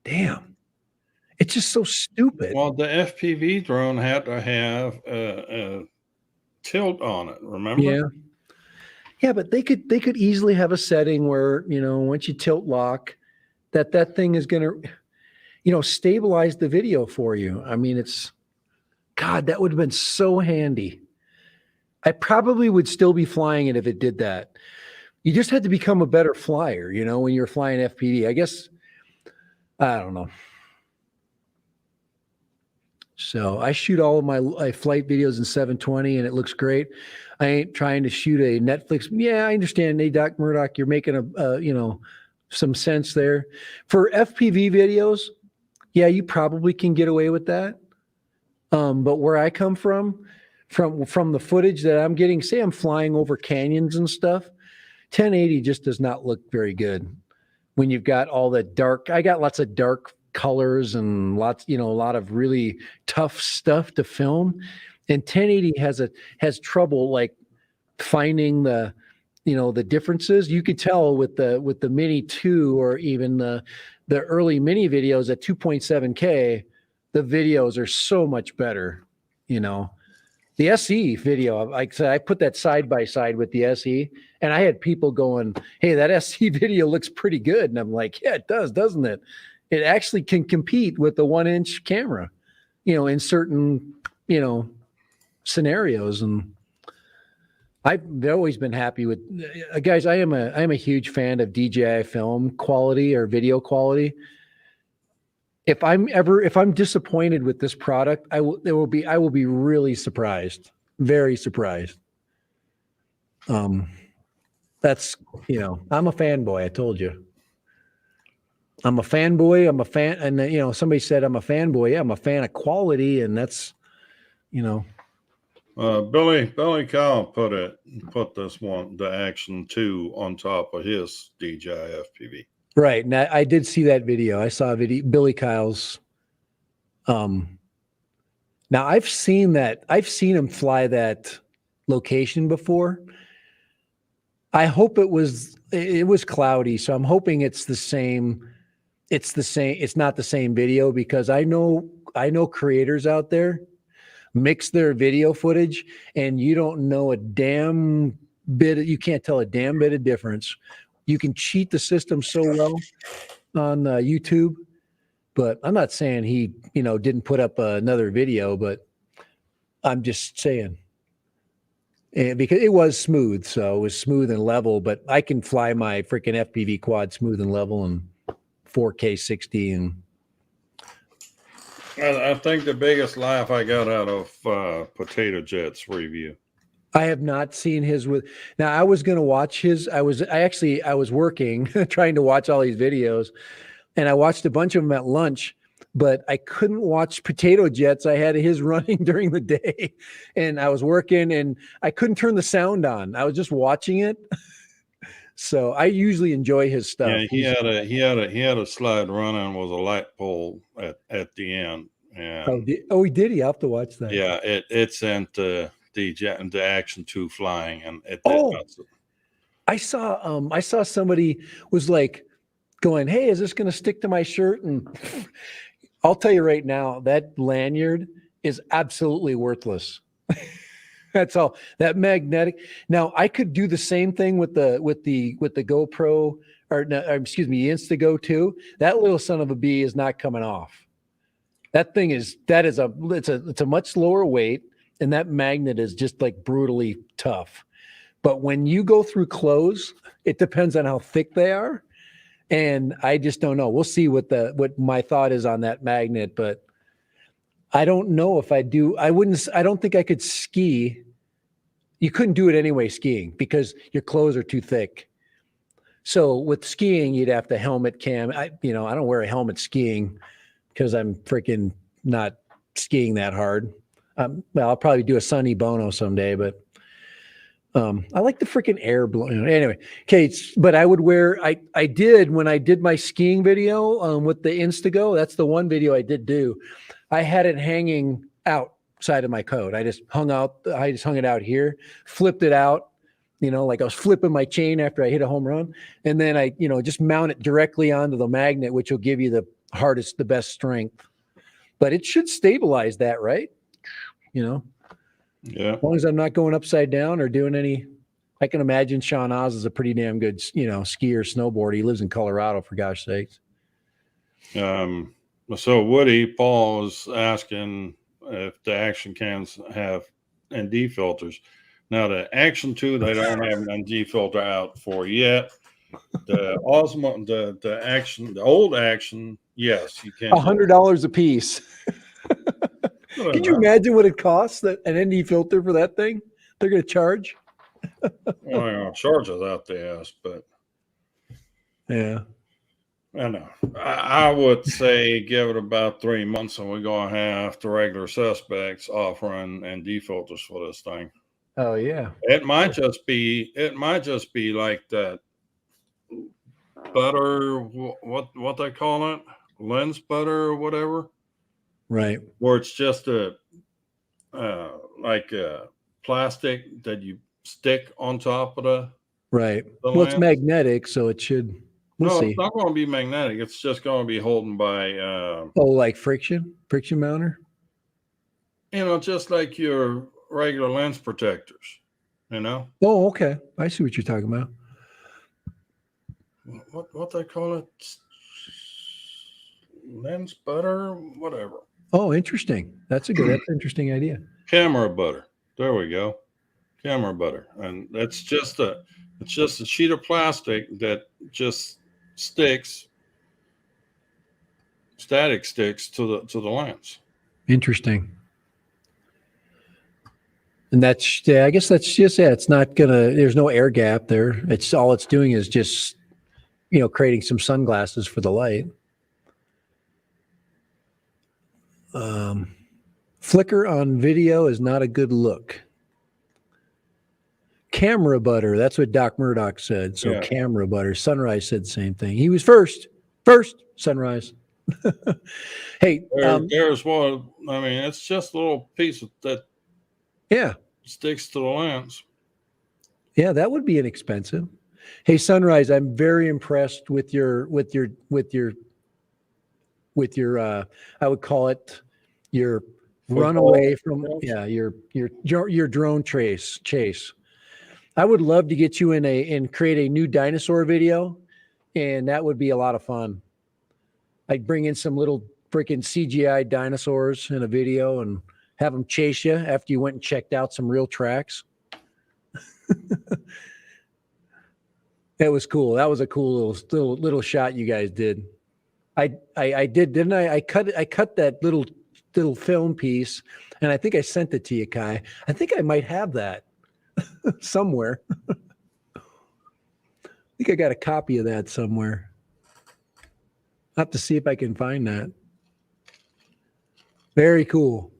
Damn. It's just so stupid. Well, the FPV drone had to have a tilt on it, remember? Yeah. Yeah, but they could easily have a setting where, once you tilt lock, that thing is going to, stabilize the video for you. I mean, God, that would have been so handy. I probably would still be flying it if it did that. You just had to become a better flyer, when you're flying FPV. I guess, I don't know. So I shoot all of my flight videos in 720 and it looks great. I ain't trying to shoot a Netflix. Yeah, I understand. Hey, Doc Murdoch, you're making some sense there. For FPV videos, yeah, you probably can get away with that. But where I come from the footage that I'm getting, say I'm flying over canyons and stuff, 1080 just does not look very good. When you've got all the dark, I got lots of dark colors and a lot of really tough stuff to film. And 1080 has trouble like finding the differences. You could tell with the Mini 2 or even the early Mini videos at 2.7K, the videos are so much better. The SE video, like I said, I put that side by side with the SE, and I had people going, "Hey, that SE video looks pretty good," and I'm like, "Yeah, it does, doesn't it?" It actually can compete with the 1-inch camera, in certain, scenarios. And I've always been happy with guys. I am a huge fan of DJI film quality or video quality. If I'm disappointed with this product, I will be really surprised, very surprised. That's I'm a fanboy. I told you. I'm a fanboy. I'm a fan, and somebody said I'm a fanboy. Yeah, I'm a fan of quality, and that's, Billy Kyle put this one, the Action 2, on top of his DJI FPV. right. And I did see that video. I saw a video, Billy Kyle's. Now I've seen him fly that location before. I hope it was cloudy, so I'm hoping it's the same. It's not the same video, because I know creators out there mix their video footage and you don't know you can't tell a damn bit of difference. You can cheat the system so well on YouTube, but I'm not saying he, didn't put up another video, but I'm just saying, because it was smooth. So it was smooth and level, but I can fly my freaking FPV quad smooth and level and 4K 60. And I think the biggest laugh I got out of Potato Jet's review. I have not seen his now I was going to watch his. I was working trying to watch all these videos, and I watched a bunch of them at lunch, but I couldn't watch Potato Jets. I had his running during the day, and I was working and I couldn't turn the sound on. I was just watching it. So I usually enjoy his stuff. Yeah, he had a slide running with a light pole at the end. And he did. He have to watch that. Yeah, it sent the Action 2 flying, and I saw somebody was like going, "Hey, is this going to stick to my shirt?" And I'll tell you right now, that lanyard is absolutely worthless. That's all. That magnetic. Now I could do the same thing with the GoPro, or no, excuse me, Instago 2. That little son of a bee is not coming off. It's a much lower weight, and that magnet is just like brutally tough. But when you go through clothes, it depends on how thick they are. And I just don't know. We'll see what my thought is on that magnet, but I don't know if I do. I don't think I could ski. You couldn't do it anyway skiing, because your clothes are too thick. So with skiing, you'd have to helmet cam. I don't wear a helmet skiing because I'm freaking not skiing that hard. Well, I'll probably do a Sonny Bono someday, but I like the freaking air balloon. Anyway, okay, but I would wear. I did when I did my skiing video with the Instago. That's the one video I did do. I had it hanging outside of my coat. I just hung it out here, flipped it out, like I was flipping my chain after I hit a home run, and then I just mount it directly onto the magnet, which will give you the best strength. But it should stabilize that, right? Yeah. As long as I'm not going upside down or doing any. I can imagine Sean Oz is a pretty damn good, skier, snowboarder. He lives in Colorado, for gosh sakes. So Paul was asking if the Action cams have ND filters. Now the Action 2, they don't have an ND filter out for yet. The Osmo, the Action, the old Action, yes, you can. $100 a piece. Could you imagine what it costs that an ND filter for that thing? They're going to charge. Well, they're gonna charge us out the ass, but Yeah. I know. I would say give it about 3 months, and we're gonna have the regular suspects offering ND filters for this thing. Oh yeah. It might just be like that butter, what they call it, lens butter or whatever, Right. where it's just like a plastic that you stick on top of the Right. the Well, it's lens. magnetic, so it should. We'll No, see. it's not going to be magnetic. It's just going to be holding by, Oh, like friction mounter. just like your regular lens protectors. You know Oh, okay. I see what you're talking about. what they call it, lens butter, whatever. Oh, interesting. That's an interesting idea. Camera butter. There we go. Camera butter, and it's just a sheet of plastic that just sticks, static sticks to the lens. Interesting. And that's, yeah, I guess that's just, yeah, it's not gonna, there's no air gap there. It's all it's doing is just, creating some sunglasses for the light. Flicker on video is not a good look. Camera butter. That's what Doc Murdoch said. So Yeah. camera butter. Sunrise said the same thing. He was first. Sunrise. Hey, There's one. I mean, it's just a little piece that yeah. sticks to the lens. Yeah, that would be inexpensive. Hey, Sunrise, I'm very impressed with your I would call it your runaway from your drone chase. I would love to get you and create a new dinosaur video, and that would be a lot of fun. I'd bring in some little freaking CGI dinosaurs in a video and have them chase you after you went and checked out some real tracks. That was cool. That was a cool little shot you guys did. I did, didn't I? I cut that little film piece, and I think I sent it to you, Kai. I think I might have that somewhere. I think I got a copy of that somewhere. I'll have to see if I can find that. Very cool.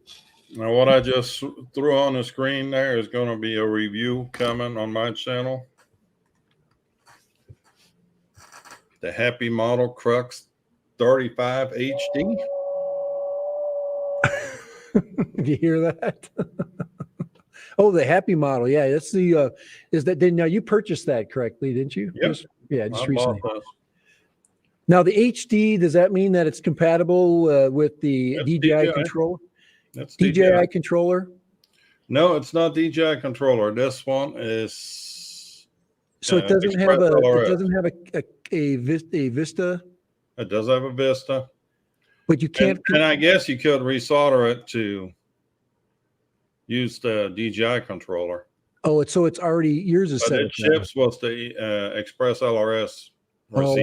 Now, what I just threw on the screen there is going to be a review coming on my channel. The Happy Model Crux 35 HD. Did you hear that? Oh, the Happy Model. Yeah, that's the. Is that? Now you purchased that correctly, didn't you? Yep. Just recently. Now the HD, does that mean that it's compatible with the DJI controller? That's DJI controller. No, it's not DJI controller. This one is. So it doesn't have a Vista. It does have a Vista, but you can't. And I guess you could resolder it to use the DJI controller. Oh, it's already yours is set. It ships with the Express LRS receiver. Oh,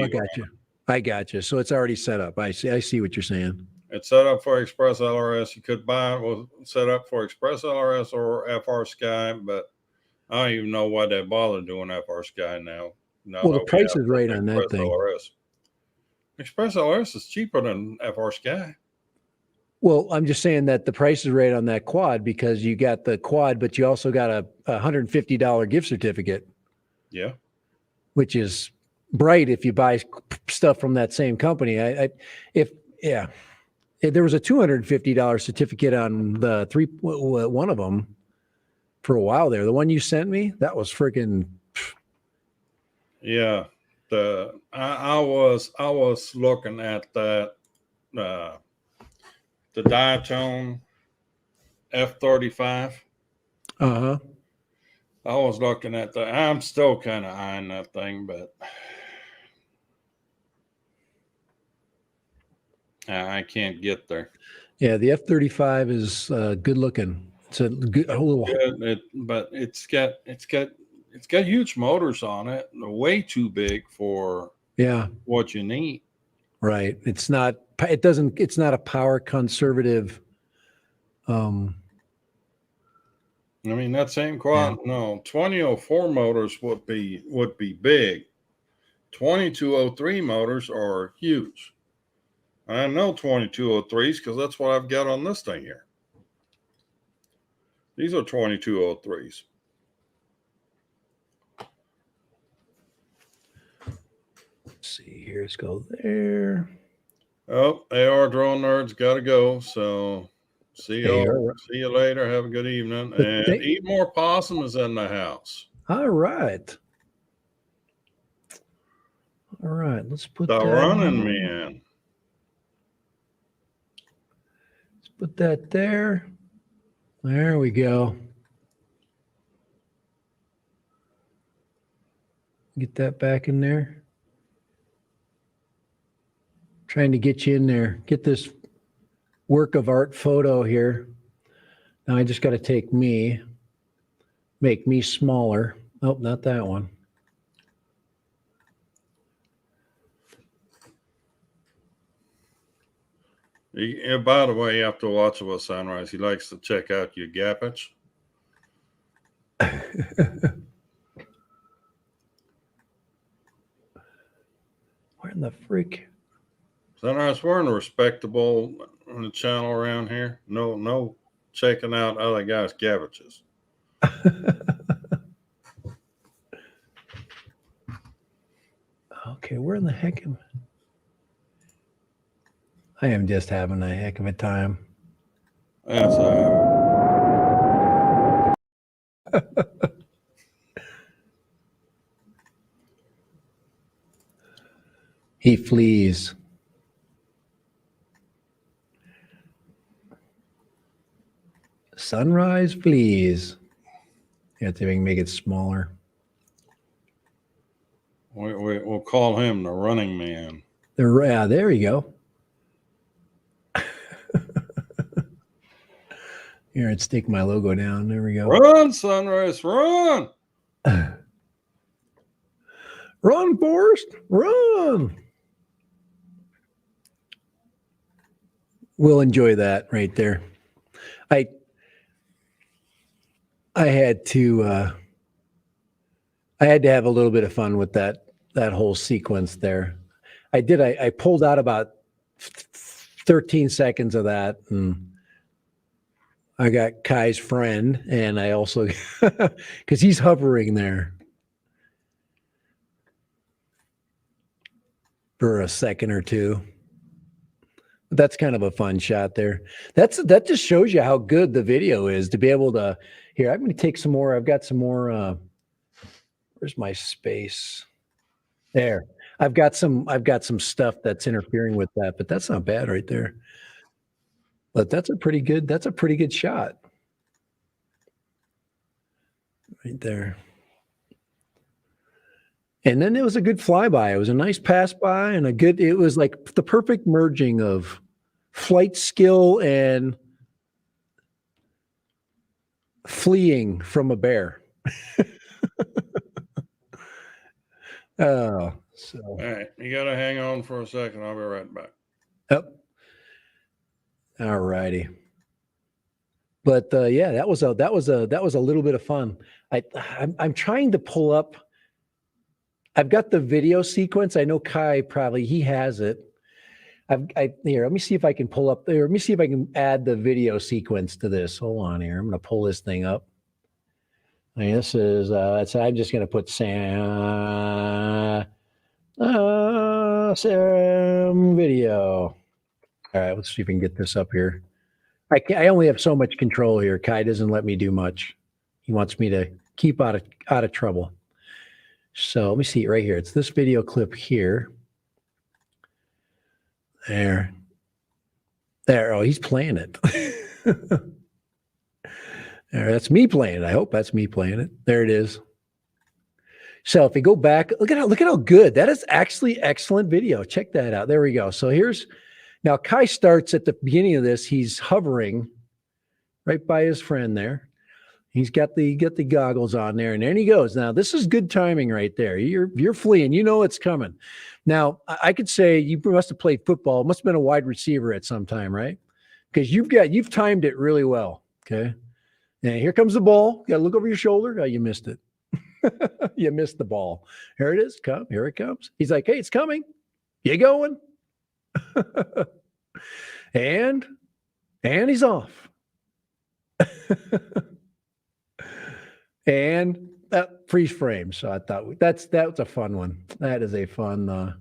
I got you. So it's already set up. I see what you're saying. It's set up for Express LRS. You could buy it set up for Express LRS or FR Sky, but I don't even know why they bother doing FR Sky now. Well, the price is right on that thing. LRS. Express LRS is cheaper than FR Sky. Well, I'm just saying that the price is right on that quad because you got the quad, but you also got a $150 gift certificate. Yeah. Which is bright if you buy stuff from that same company. If there was a $250 certificate on the one of them for a while there. The one you sent me, that was freaking. Yeah, I was looking at that the Diatone F-35. I was looking at that. I'm still kind of eyeing that thing, but I can't get there. Yeah, the F-35 is good looking. It's a little. But it's got huge motors on it. Way too big for what you need. Right. It's not. It's not a power conservative I mean, that same quad, no, 2004 motors would be big. 2203 motors are huge. I know 2203s because that's what I've got on this thing here. These are 2203s. Let's see here. Let's go there. Oh, AR drone nerds got to go. So see you later. Have a good evening. And Eat More Possum is in the house. All right. All right. Let's put the that Running Man. Let's put that there. There we go. Get that back in there. Trying to get you in there. Get this work of art photo here. Now I just got to take me, make me smaller. Oh, not that one. By the way, after watching with Sunrise, he likes to check out your gappage. Where in the freak? Sunrise, we're in a respectable channel around here. No checking out other guys' cabbages. Okay, where in the heck am I? Am just having a heck of a time. That's He flees. Sunrise flees. You have to make it smaller. We'll call him the Running Man. There you go. Here, I'd stick my logo down. There we go. Run, Sunrise, run! Run, Forrest, run! We'll enjoy that right there. I had to have a little bit of fun with that whole sequence there. I pulled out about 13 seconds of that, and I got Kai's friend, and I also because he's hovering there for a second or two. But that's kind of a fun shot there. That just shows you how good the video is to be able to. Here, I'm going to take some more. I've got some more. Where's my space? There. I've got some stuff that's interfering with that, but that's not bad right there. But that's a pretty good shot. Right there. And then it was a good flyby. It was a nice pass by and it was like the perfect merging of flight skill and fleeing from a bear. Oh, so. All right, you got to hang on for a second. I'll be right back. Yep. All righty. But yeah, that was a little bit of fun. I'm trying to pull up. I've got the video sequence. I know Kai he has it. Here, let me see if I can pull up there. Let me see if I can add the video sequence to this. Hold on here. I'm going to pull this thing up. This is I'm just going to put Sam video. All right, let's see if we can get this up here. I only have so much control here. Kai doesn't let me do much. He wants me to keep out of trouble. So let me see it right here. It's this video clip here. There. Oh, he's playing it. There, that's me playing it. I hope that's me playing it. There it is. So if we go back, look at how good that is. Actually, excellent video. Check that out. There we go. So now Kai starts at the beginning of this. He's hovering right by his friend there. He's got the goggles on there, and there he goes. Now this is good timing right there. You're fleeing. You know it's coming. Now I could say you must have played football. Must have been a wide receiver at some time, right? because you've timed it really well. Okay. And here comes the ball. You got to look over your shoulder. Oh, you missed it. You missed the ball. Here it is. Here it comes. He's like, hey, it's coming. You going? and he's off. And freeze frame. So I thought that's a fun one. That is a fun.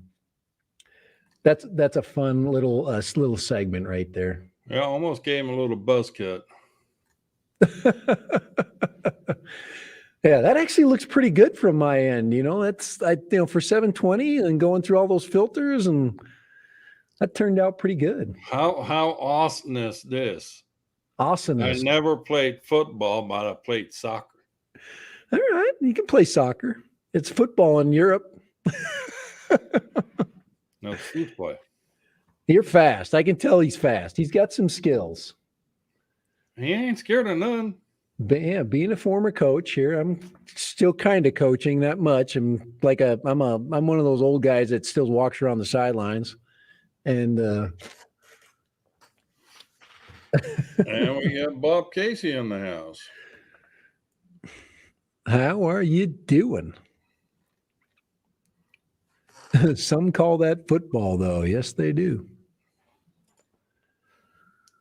That's a fun little segment right there. Yeah, almost gave him a little buzz cut. Yeah, that actually looks pretty good from my end. That's for 720 and going through all those filters, and that turned out pretty good. How awesome is this? Awesome. I never played football, but I played soccer. All right, you can play soccer. It's football in Europe. No football. You're fast. I can tell he's fast. He's got some skills. He ain't scared of none. But yeah, being a former coach here, I'm still kind of coaching that much. I'm one of those old guys that still walks around the sidelines. And and we got Bob Casey in the house. How are you doing? Some call that football, though. Yes, they do.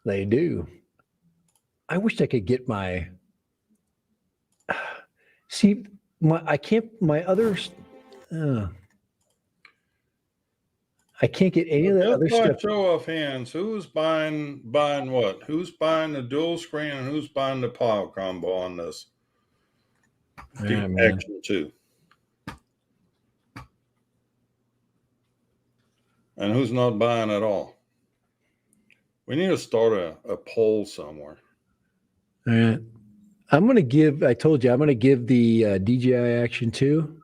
They do. I wish I could get my. See, I can't. My others. I can't get any of the other stuff. Show of hands. Who's buying what? Who's buying the dual screen and who's buying the power combo on this? Action 2. And who's not buying at all? We need to start a poll somewhere. All right. I'm going to give, I told you, I'm going to give the DJI Action 2.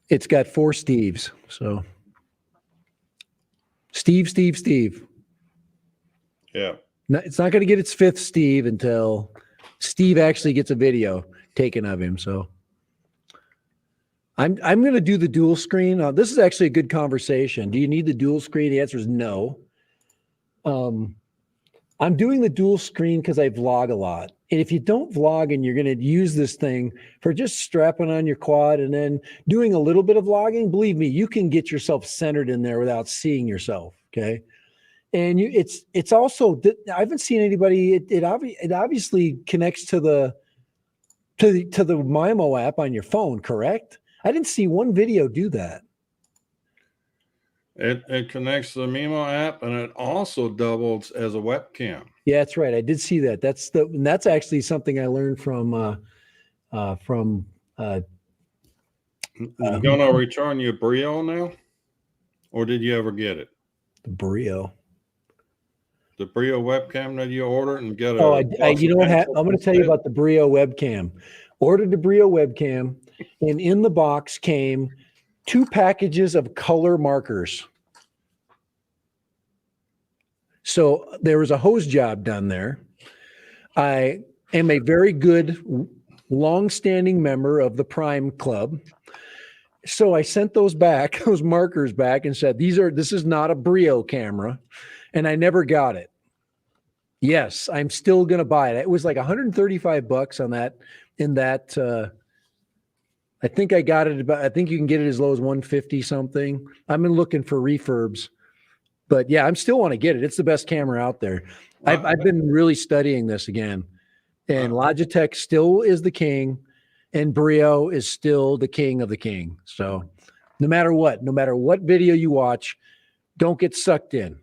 It's got 4 Steves. So Steve. Yeah. No, it's not going to get its 5th Steve until Steve actually gets a video taken of him. So I'm going to do the dual screen. This is actually a good conversation. Do you need the dual screen? The answer is no. I'm doing the dual screen because I vlog a lot. And if you don't vlog and you're going to use this thing for just strapping on your quad and then doing a little bit of vlogging, believe me, you can get yourself centered in there without seeing yourself. Okay. And it's also, I haven't seen anybody, it obviously connects to the Mimo app on your phone, correct? I didn't see one video do that. It connects to the Mimo app, and it also doubles as a webcam. Yeah, that's right. I did see that. That's actually something I learned from. You gonna return your Brio now, or did you ever get it? The Brio. The Brio webcam that you ordered and get Oh, you know what? I'm going to tell you about the Brio webcam. Ordered the Brio webcam, and in the box came 2 packages of color markers. So there was a hose job done there. I am a very good, long-standing member of the Prime Club. So I sent those markers back and said, this is not a Brio camera. And I never got it. Yes, I'm still going to buy it. It was like $135 on that. I think I got it I think you can get it as low as 150 something. I've been looking for refurbs, but yeah, I'm still want to get it. It's the best camera out there. I've been really studying this again, and Logitech still is the king, and Brio is still the king of the king. So no matter what video you watch, don't get sucked in.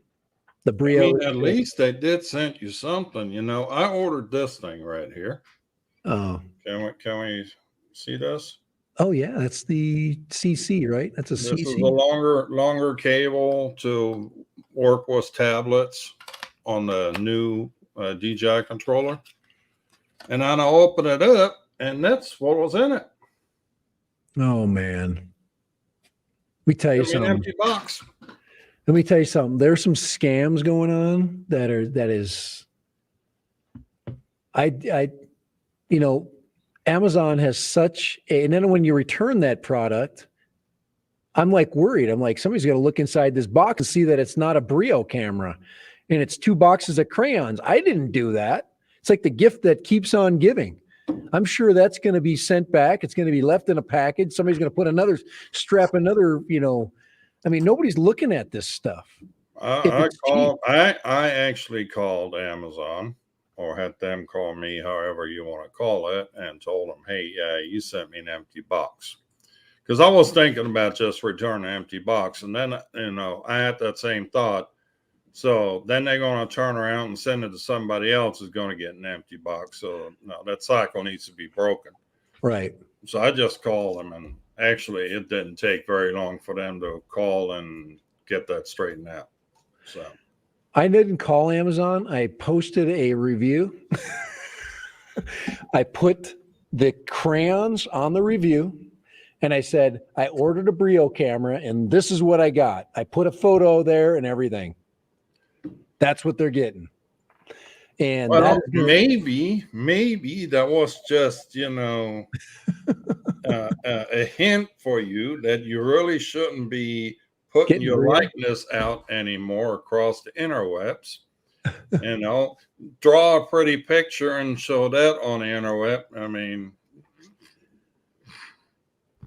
The Brio. At least they did send you something. I ordered this thing right here. Oh, can we see this? Oh yeah, that's the CC, right? That's a CC. This is a longer cable to work with tablets on the new DJI controller. And then I open it up, and that's what was in it. Oh man, let me tell you something. An empty box. Let me tell you something. There's some scams going on Amazon has and then when you return that product, I'm like worried. I'm like, somebody's going to look inside this box and see that it's not a Brio camera and it's 2 boxes of crayons. I didn't do that. It's like the gift that keeps on giving. I'm sure that's going to be sent back. It's going to be left in a package. Somebody's going to put another strap, another, I mean, nobody's looking at this stuff. I actually called Amazon or had them call me, however you want to call it, and told them, hey, you sent me an empty box. Because I was thinking about just returning an empty box. And then, I had that same thought. So then they're going to turn around and send it to somebody else who's going to get an empty box. So no, that cycle needs to be broken. Right. So I just called them, and actually it didn't take very long for them to call and get that straightened out. So I didn't call Amazon. I posted a review. I put the crayons on the review and I said, I ordered a Brio camera and this is what I got. I put a photo there and everything. That's what they're getting. And maybe that was just, a hint for you that you really shouldn't be putting your likeness out anymore across the interwebs. Draw a pretty picture and show that on the interweb. I mean,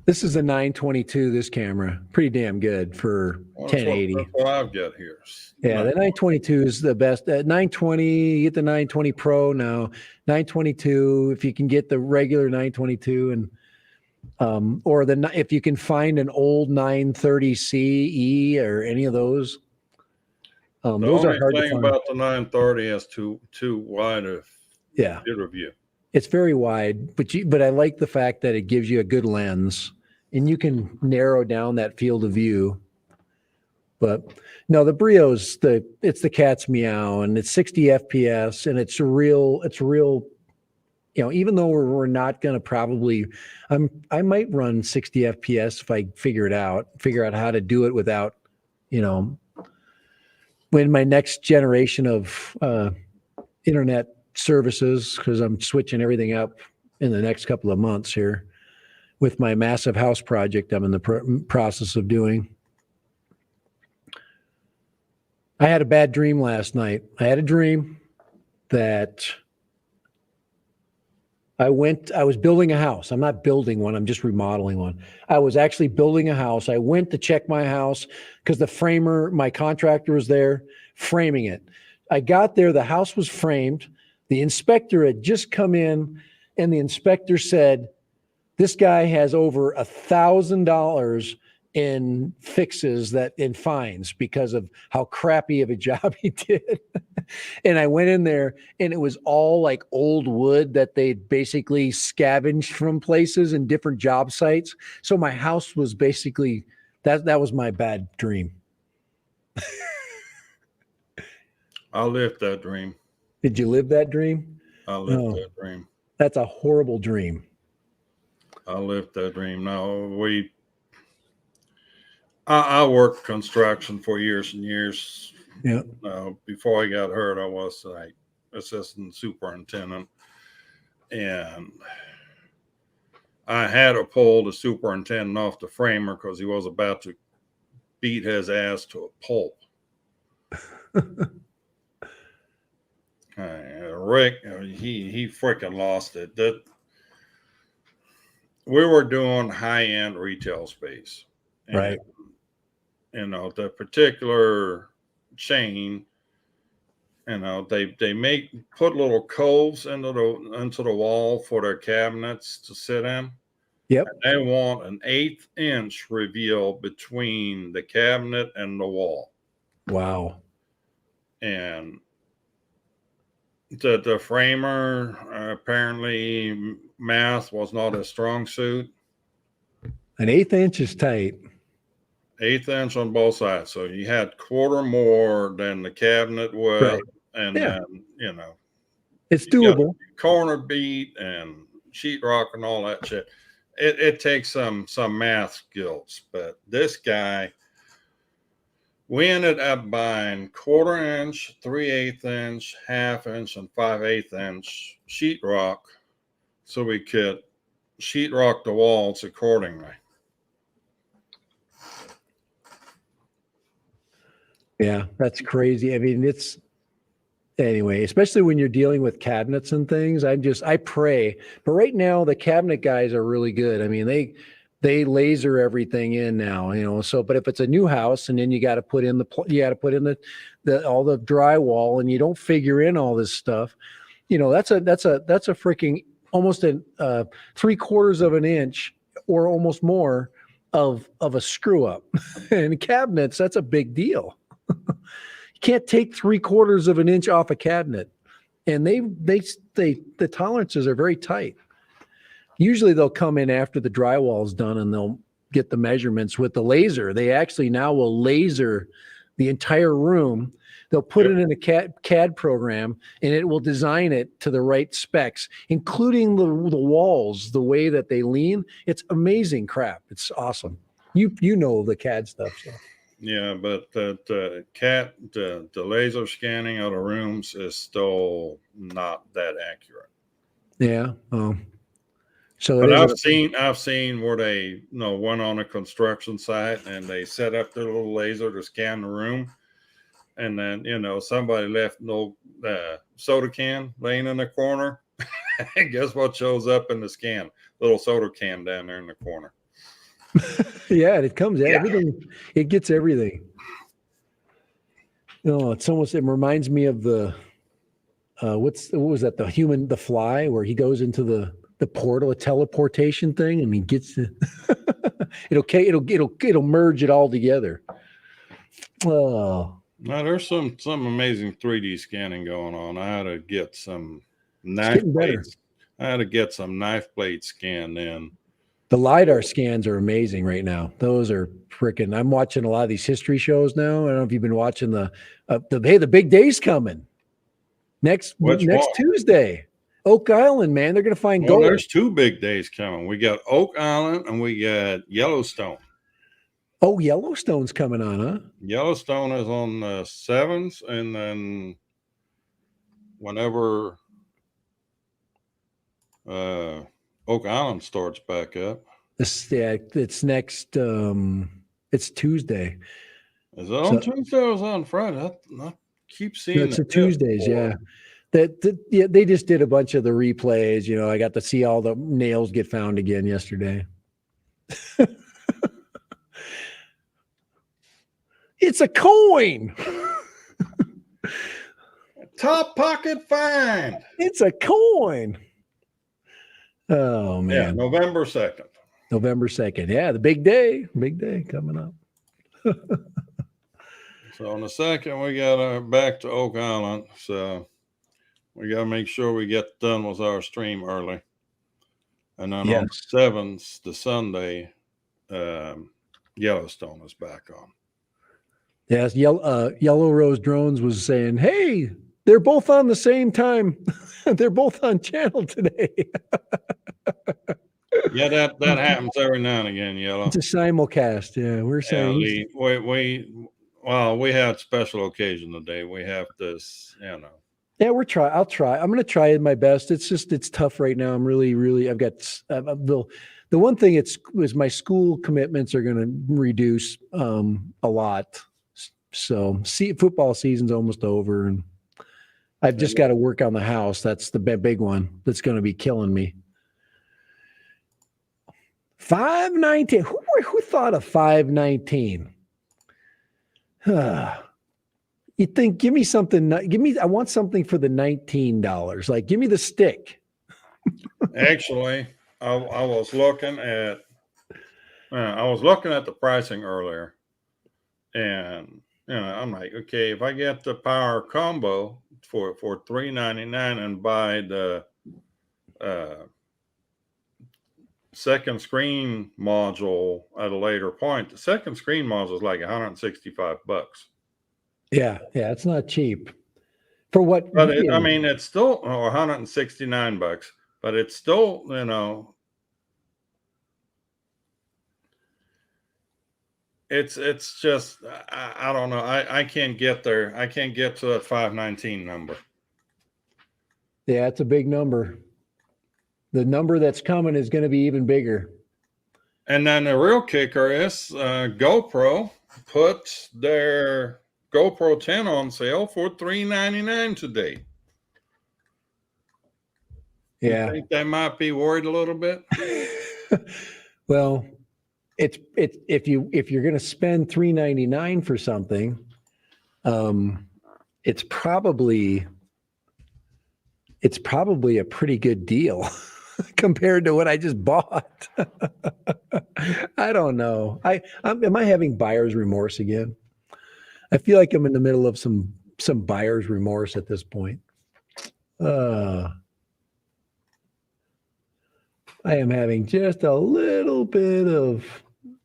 this is a 922, this camera. Pretty damn good for 1080. That's what I've got here. Yeah, the 922 is the best. 920, you get the 920 Pro now. 922, if you can get the regular 922, and or if you can find an old 930C or any of those. Those are hard to find. The only thing about the 930 is too wide a field of view. It's very wide, but I like the fact that it gives you a good lens and you can narrow down that field of view. But no, the Brio's it's the cat's meow, and it's 60 FPS, and it's real, even though we're not going to probably, I might run 60 FPS if I figure out how to do it without, when my next generation of internet services, because I'm switching everything up in the next couple of months here with my massive house project I'm in the process of doing. I had a bad dream last night. I had a dream that I was building a house. I'm not building one. I'm just remodeling one. I was actually building a house. I went to check my house because the framer, my contractor, was there framing it. I got there. The house was framed. The inspector had just come in, and the inspector said, this guy has over $1,000 in fixes in fines because of how crappy of a job he did. And I went in there and it was all like old wood that they'd basically scavenged from places and different job sites. So my house was basically, that was my bad dream. I lived that dream. Did you live that dream? I lived that dream. That's a horrible dream. I lived that dream. No, I worked construction for years and years. Yeah. Before I got hurt, I was like assistant superintendent, and I had to pull the superintendent off the framer because he was about to beat his ass to a pulp. Rick, he freaking lost it. We were doing high-end retail space, right? The particular chain, they put little coves into the wall for their cabinets to sit in. Yep. And they want an 1/8 inch reveal between the cabinet and the wall. Wow. And the framer, apparently math was not a strong suit. An 1/8 inch is tight. 1/8 inch on both sides. So you had quarter more than the cabinet would. Right. And then, it's doable. Corner beat and sheetrock and all that shit. It takes some math skills, but this guy, we ended up buying 1/4 inch, 3/8 inch, 1/2 inch, and 5/8 inch sheetrock so we could sheetrock the walls accordingly. Yeah, that's crazy. I mean, it's anyway, especially when you're dealing with cabinets and things. I pray. But right now the cabinet guys are really good. I mean, they laser everything in now, So, but if it's a new house and then you got to put in the all the drywall and you don't figure in all this stuff, that's a freaking almost a 3/4 of an inch or almost more of a screw up. And cabinets, that's a big deal. You can't take 3/4 of an inch off a cabinet, and the tolerances are very tight. Usually they'll come in after the drywall is done and they'll get the measurements with the laser. They actually now will laser the entire room. They'll put it in a CAD program and it will design it to the right specs, including the walls, the way that they lean. It's amazing crap. It's awesome. You know the CAD stuff. So. Yeah, but the laser scanning of the rooms is still not that accurate. Yeah. Oh. So but I've seen where they went on a construction site and they set up their little laser to scan the room, and then somebody left an old soda can laying in the corner. And guess what shows up in the scan? Little soda can down there in the corner. Yeah, it comes everything. It gets everything. It reminds me of the what was that? The Fly, where he goes into the portal, a teleportation thing, and he gets it. It'll merge it all together. Oh. Now there's some amazing 3D scanning going on. I had to get some knife blades. I had to get some knife blades scanned in. The LiDAR scans are amazing right now. Those are freaking. I'm watching a lot of these history shows now. I don't know if you've been watching the big day's coming next Tuesday. Oak Island, man, they're going to find gold. There's 2 big days coming. We got Oak Island and we got Yellowstone. Oh, Yellowstone's coming on, huh? Yellowstone is on the 7th, and then whenever Oak Island starts back up. It's next. It's Tuesday. Is it on Tuesday or is it on Friday? I keep seeing it's Tuesdays. Yeah. They just did a bunch of the replays. I got to see all the nails get found again yesterday. It's a coin. Top pocket find. It's a coin. Oh man. Yeah, November 2nd. November 2nd. Yeah, the big day. Big day coming up. So on the 2nd, we got back to Oak Island. So we got to make sure we get done with our stream early. And then on the 7th, the Sunday, Yellowstone is back on. Yes, Yellow Rose Drones was saying, hey, they're both on the same time. They're both on channel today. Yeah, that happens every now and again, Yellow. It's a simulcast. Yeah, we're saying. We had special occasion today. We have this, Yeah, I'll try. I'm going to try my best. It's tough right now. I'm really, I've got the one thing is my school commitments are going to reduce a lot. So football season's almost over and I've just got to work on the house. That's the big one that's going to be killing me. 519. Who thought of 519? You think, give me something. I want something for the $19. Like, give me the stick. Actually, I was looking at the pricing earlier, and I'm like, okay, if I get the power combo for $399 and buy the second screen module at a later point, the second screen module is like $165. Yeah, it's not cheap. For what? But it's still $169, but it's still, it's just I don't know. I can't get there. I can't get to that 519 number. Yeah, it's a big number. The number that's coming is going to be even bigger. And then the real kicker is GoPro put their GoPro 10 on sale for $399 today. Yeah. You think they might be worried a little bit? Well, it's if you're going to spend $399 for something, it's probably a pretty good deal compared to what I just bought. I don't know. Am I having buyer's remorse again? I feel like I'm in the middle of some buyer's remorse at this point. I am having just a little bit of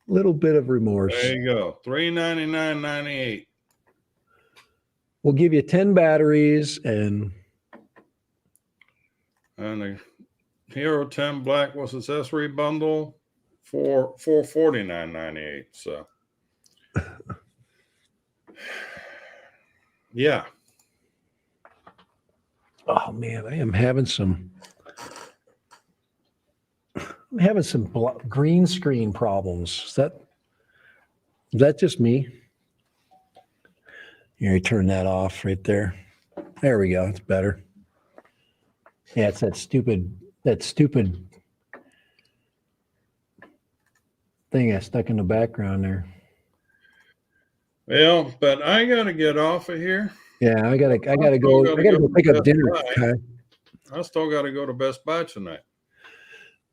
remorse. There you go. $399.98. We'll give you 10 batteries and the Hero 10 Black was accessory bundle for $449.98. So yeah. Oh man, I'm having some green screen problems. Is that just me? Here, you turn that off right there. There we go. It's better. Yeah, it's that stupid thing I stuck in the background there. Well, but I gotta get off of here. Yeah, I gotta go pick up dinner. Okay. I still gotta go to Best Buy tonight.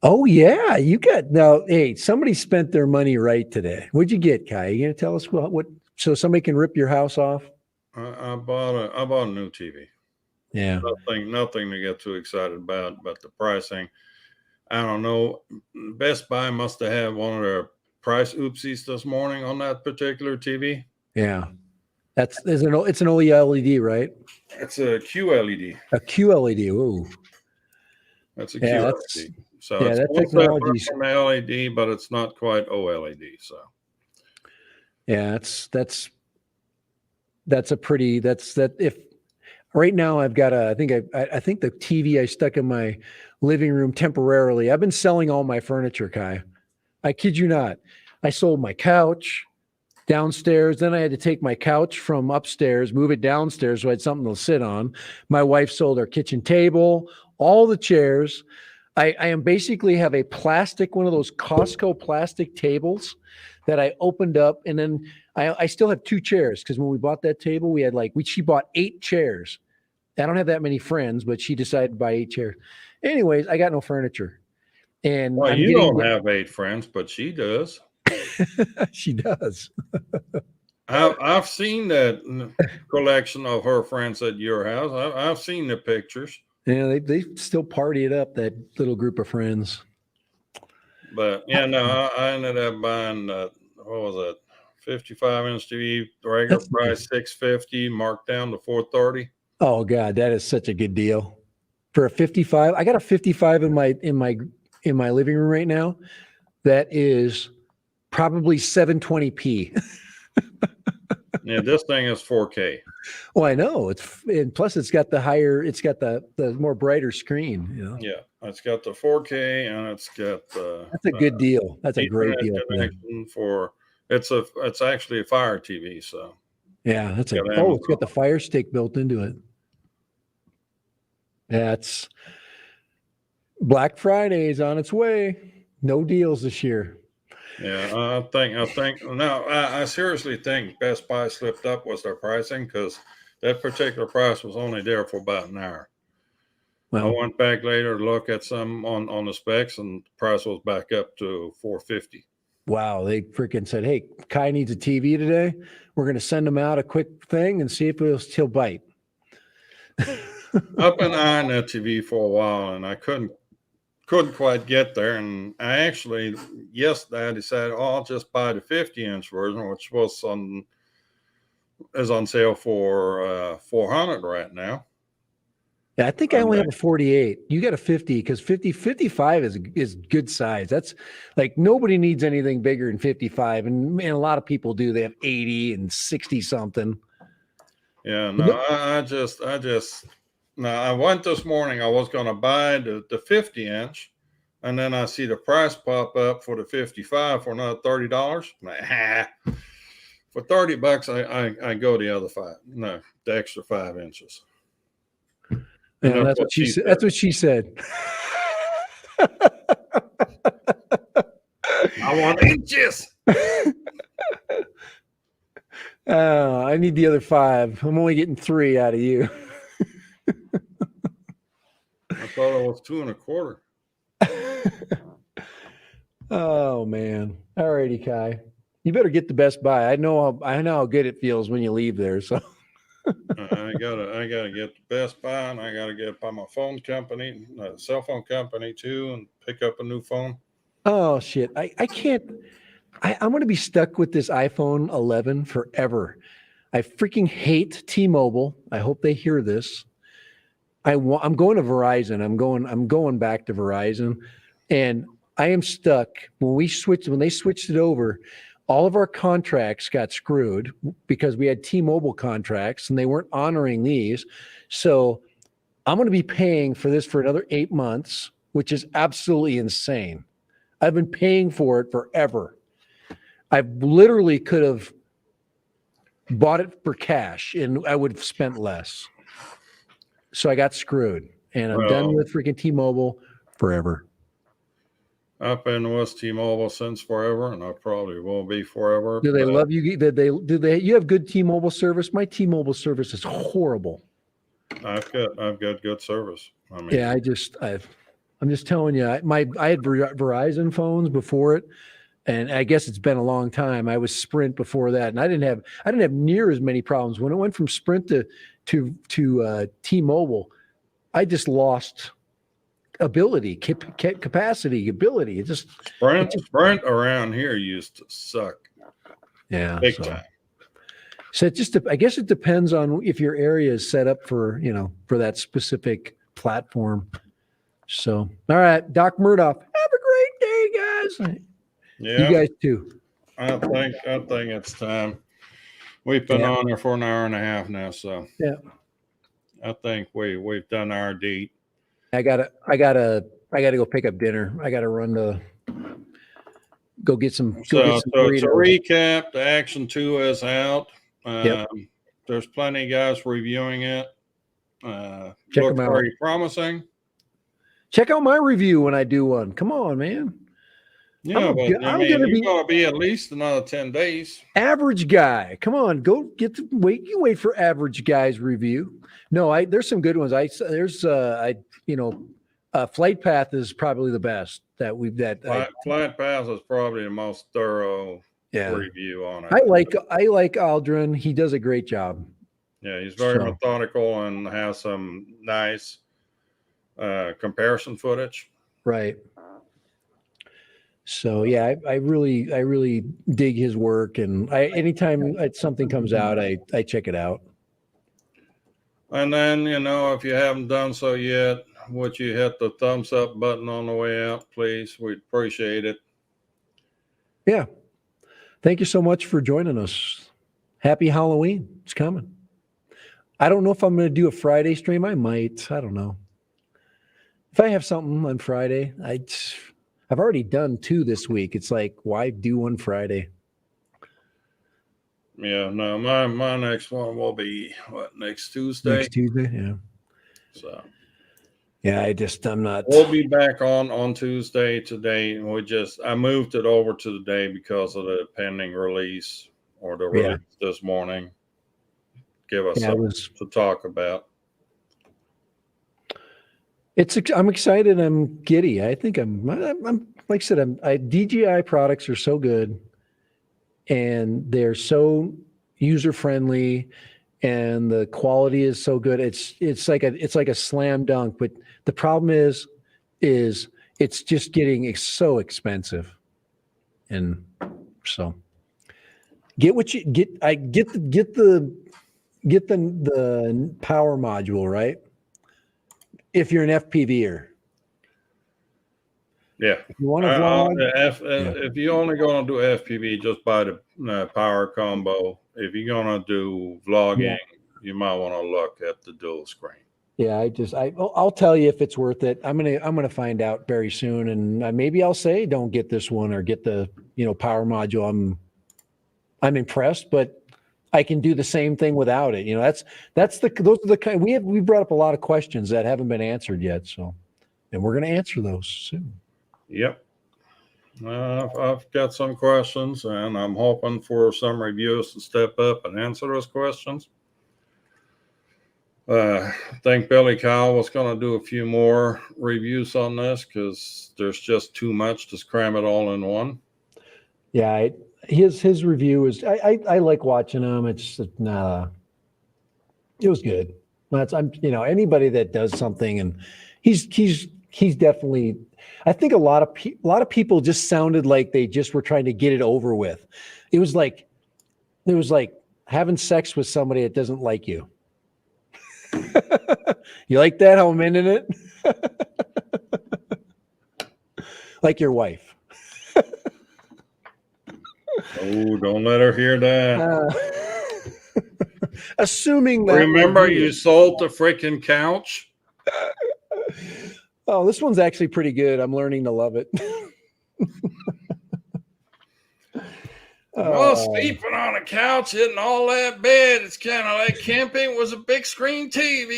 Oh yeah, you got now. Hey, somebody spent their money right today. What'd you get, Kai? You gonna tell us what so somebody can rip your house off? I bought a new TV. Yeah. Nothing to get too excited about, but the pricing. I don't know. Best Buy must have had one of their price oopsies this morning on that particular TV. Yeah. It's an OLED, right? It's a QLED. A QLED. Ooh. That's a QLED. So yeah, it's that technology from LED, but it's not quite OLED. So yeah, if right now I've got I think the TV I stuck in my living room temporarily. I've been selling all my furniture, Kai. I kid you not. I sold my couch downstairs. Then I had to take my couch from upstairs, move it downstairs so I had something to sit on. My wife sold our kitchen table, all the chairs. I am basically have a plastic, one of those Costco plastic tables that I opened up. And then I still have 2 chairs because when we bought that table, we had she bought 8 chairs. I don't have that many friends, but she decided to buy 8 chairs. Anyways, I got no furniture. And well, you don't have 8 friends, but she does. She does. I've seen that collection of her friends at your house. I've seen the pictures. Yeah, they still party it up, that little group of friends. But yeah, no, I ended up buying what was it, 55-inch TV, regular price $650, marked down to $430. Oh God, that is such a good deal for a 55. I got a 55 in my living room right now. That is probably 720p. Yeah, this thing is 4K. Well, I know and plus it's got the more brighter screen. You know? Yeah, it's got the 4K and it's got that's a good deal. That's a great deal. It's actually a Fire TV. So yeah, it's got the Fire Stick built into it. That's Black Friday is on its way. No deals this year. Yeah, I think no, I seriously think Best Buy slipped up with their pricing because that particular price was only there for about an hour. Well, I went back later to look at some on the specs, and the price was back up to $450. Wow, they freaking said, "Hey, Kai needs a TV today. We're going to send him out a quick thing and see if he'll bite." I've been eyeing that TV for a while, and I couldn't quite get there. And I actually yesterday I decided, I'll just buy the 50-inch version, which is on sale for $400 right now. Yeah, I think I only have a 48. You got a 50 because 55 is good size. That's like nobody needs anything bigger than 55, and a lot of people do. They have 80 and 60 something. Yeah, no, I went this morning. I was going to buy the 50-inch, and then I see the price pop up for the 55 for another $30. For $30, I go the other 5. No, the extra 5 inches. Yeah, that's what she said. That's what she said. I want inches. I need the other 5. I'm only getting 3 out of you. I thought it was 2 1/4. Oh man. All righty, Kai. You better get the Best Buy. I know how good it feels when you leave there. So I gotta get the Best Buy, and I gotta get by my phone company, cell phone company too, and pick up a new phone. oh shit. I can't I'm gonna be stuck with this iPhone 11 forever. I freaking hate T-Mobile. I hope they hear this. I'm going to Verizon. I'm going back to Verizon, and I am stuck. When they switched it over, all of our contracts got screwed because we had T-Mobile contracts and they weren't honoring these. So I'm going to be paying for this for another 8 months, which is absolutely insane. I've been paying for it forever. I literally could have bought it for cash and I would have spent less. So I got screwed, and I'm done with freaking T-Mobile forever. I've been with T-Mobile since forever, and I probably will be forever. Do they love you? Do they? You have good T-Mobile service? My T-Mobile service is horrible. I've got good service. I mean, yeah, I'm just telling you. I had Verizon phones before it, and I guess it's been a long time. I was Sprint before that, and I didn't have near as many problems when it went from Sprint to T-Mobile. I just lost capacity, ability. It just Sprint around here used to suck. Yeah, big time. So I guess it depends on if your area is set up for that specific platform. So, all right, Doc Murdoch, have a great day, guys. Yeah, you guys too. I think it's time. We've been on there for an hour and a half now, so yeah, I think we've done our deed. I gotta go pick up dinner. I gotta run to go get some. So to recap, the Action 2 is out. There's plenty of guys reviewing it. Check looks them out. very promising. Check out my review when I do one. Come on, man. Yeah, you're gonna be at least another 10 days. Average guy. Come on, go wait for average guy's review. No, there's some good ones. Flight Path is probably the best that we've Flight Path is probably the most thorough review on it. I like Aldrin. He does a great job. Yeah, he's very methodical and has some nice comparison footage. Right. So yeah, I really dig his work, and anytime something comes out, I check it out. And then if you haven't done so yet, would you hit the thumbs up button on the way out, please? We'd appreciate it. Yeah. Thank you so much for joining us. Happy Halloween. It's coming. I don't know if I'm going to do a Friday stream. I might. I don't know. If I have something on Friday, I've already done 2 this week. It's like, why do one Friday? Yeah, no, my next one will be next Tuesday? Next Tuesday, yeah. So yeah, I'm not. We'll be back on Tuesday today. I moved it over to the day because of the pending release or the release this morning. Give us something to talk about. I'm excited. I'm giddy. I think I'm like I said, DJI products are so good, and they're so user friendly, and the quality is so good. It's like a slam dunk. But the problem is it's just getting so expensive, and so get what you get. I get the power module, right? If you're an FPVer. Yeah. If you want to vlog, if you're only going to do FPV, just buy the power combo. If you're going to do vlogging, you might want to look at the dual screen. Yeah, I'll tell you if it's worth it. I'm gonna find out very soon, and maybe I'll say don't get this one or get the power module. I'm impressed, but I can do the same thing without it. You know, those are the kind we brought up a lot of questions that haven't been answered yet. So, and we're going to answer those soon. Yep. I've got some questions, and I'm hoping for some reviews to step up and answer those questions. I think Billy Kyle was going to do a few more reviews on this because there's just too much to cram it all in one. Yeah, his review is I like watching him. It's it was good. I'm anybody that does something, and he's definitely. I think a lot of people just sounded like they just were trying to get it over with. It was like having sex with somebody that doesn't like you. You like that? How I'm ending it? Like your wife. Oh, don't let her hear that. Assuming that. Remember, you sold the freaking couch? Oh, this one's actually pretty good. I'm learning to love it. Well, sleeping on a couch, hitting all that bed, it's kind of like camping was a big screen TV.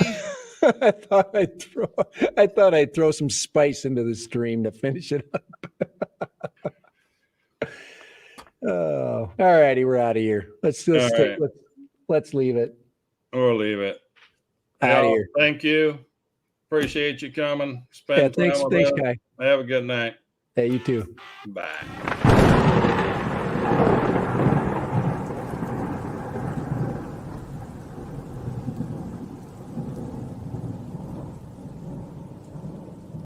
I thought I'd throw some spice into the stream to finish it up. Oh, all righty, we're out of here. Let's leave it. We'll leave it. Out of here. Thank you. Appreciate you coming. Spend time with thanks, us. Kai. Have a good night. Hey, you too. Bye.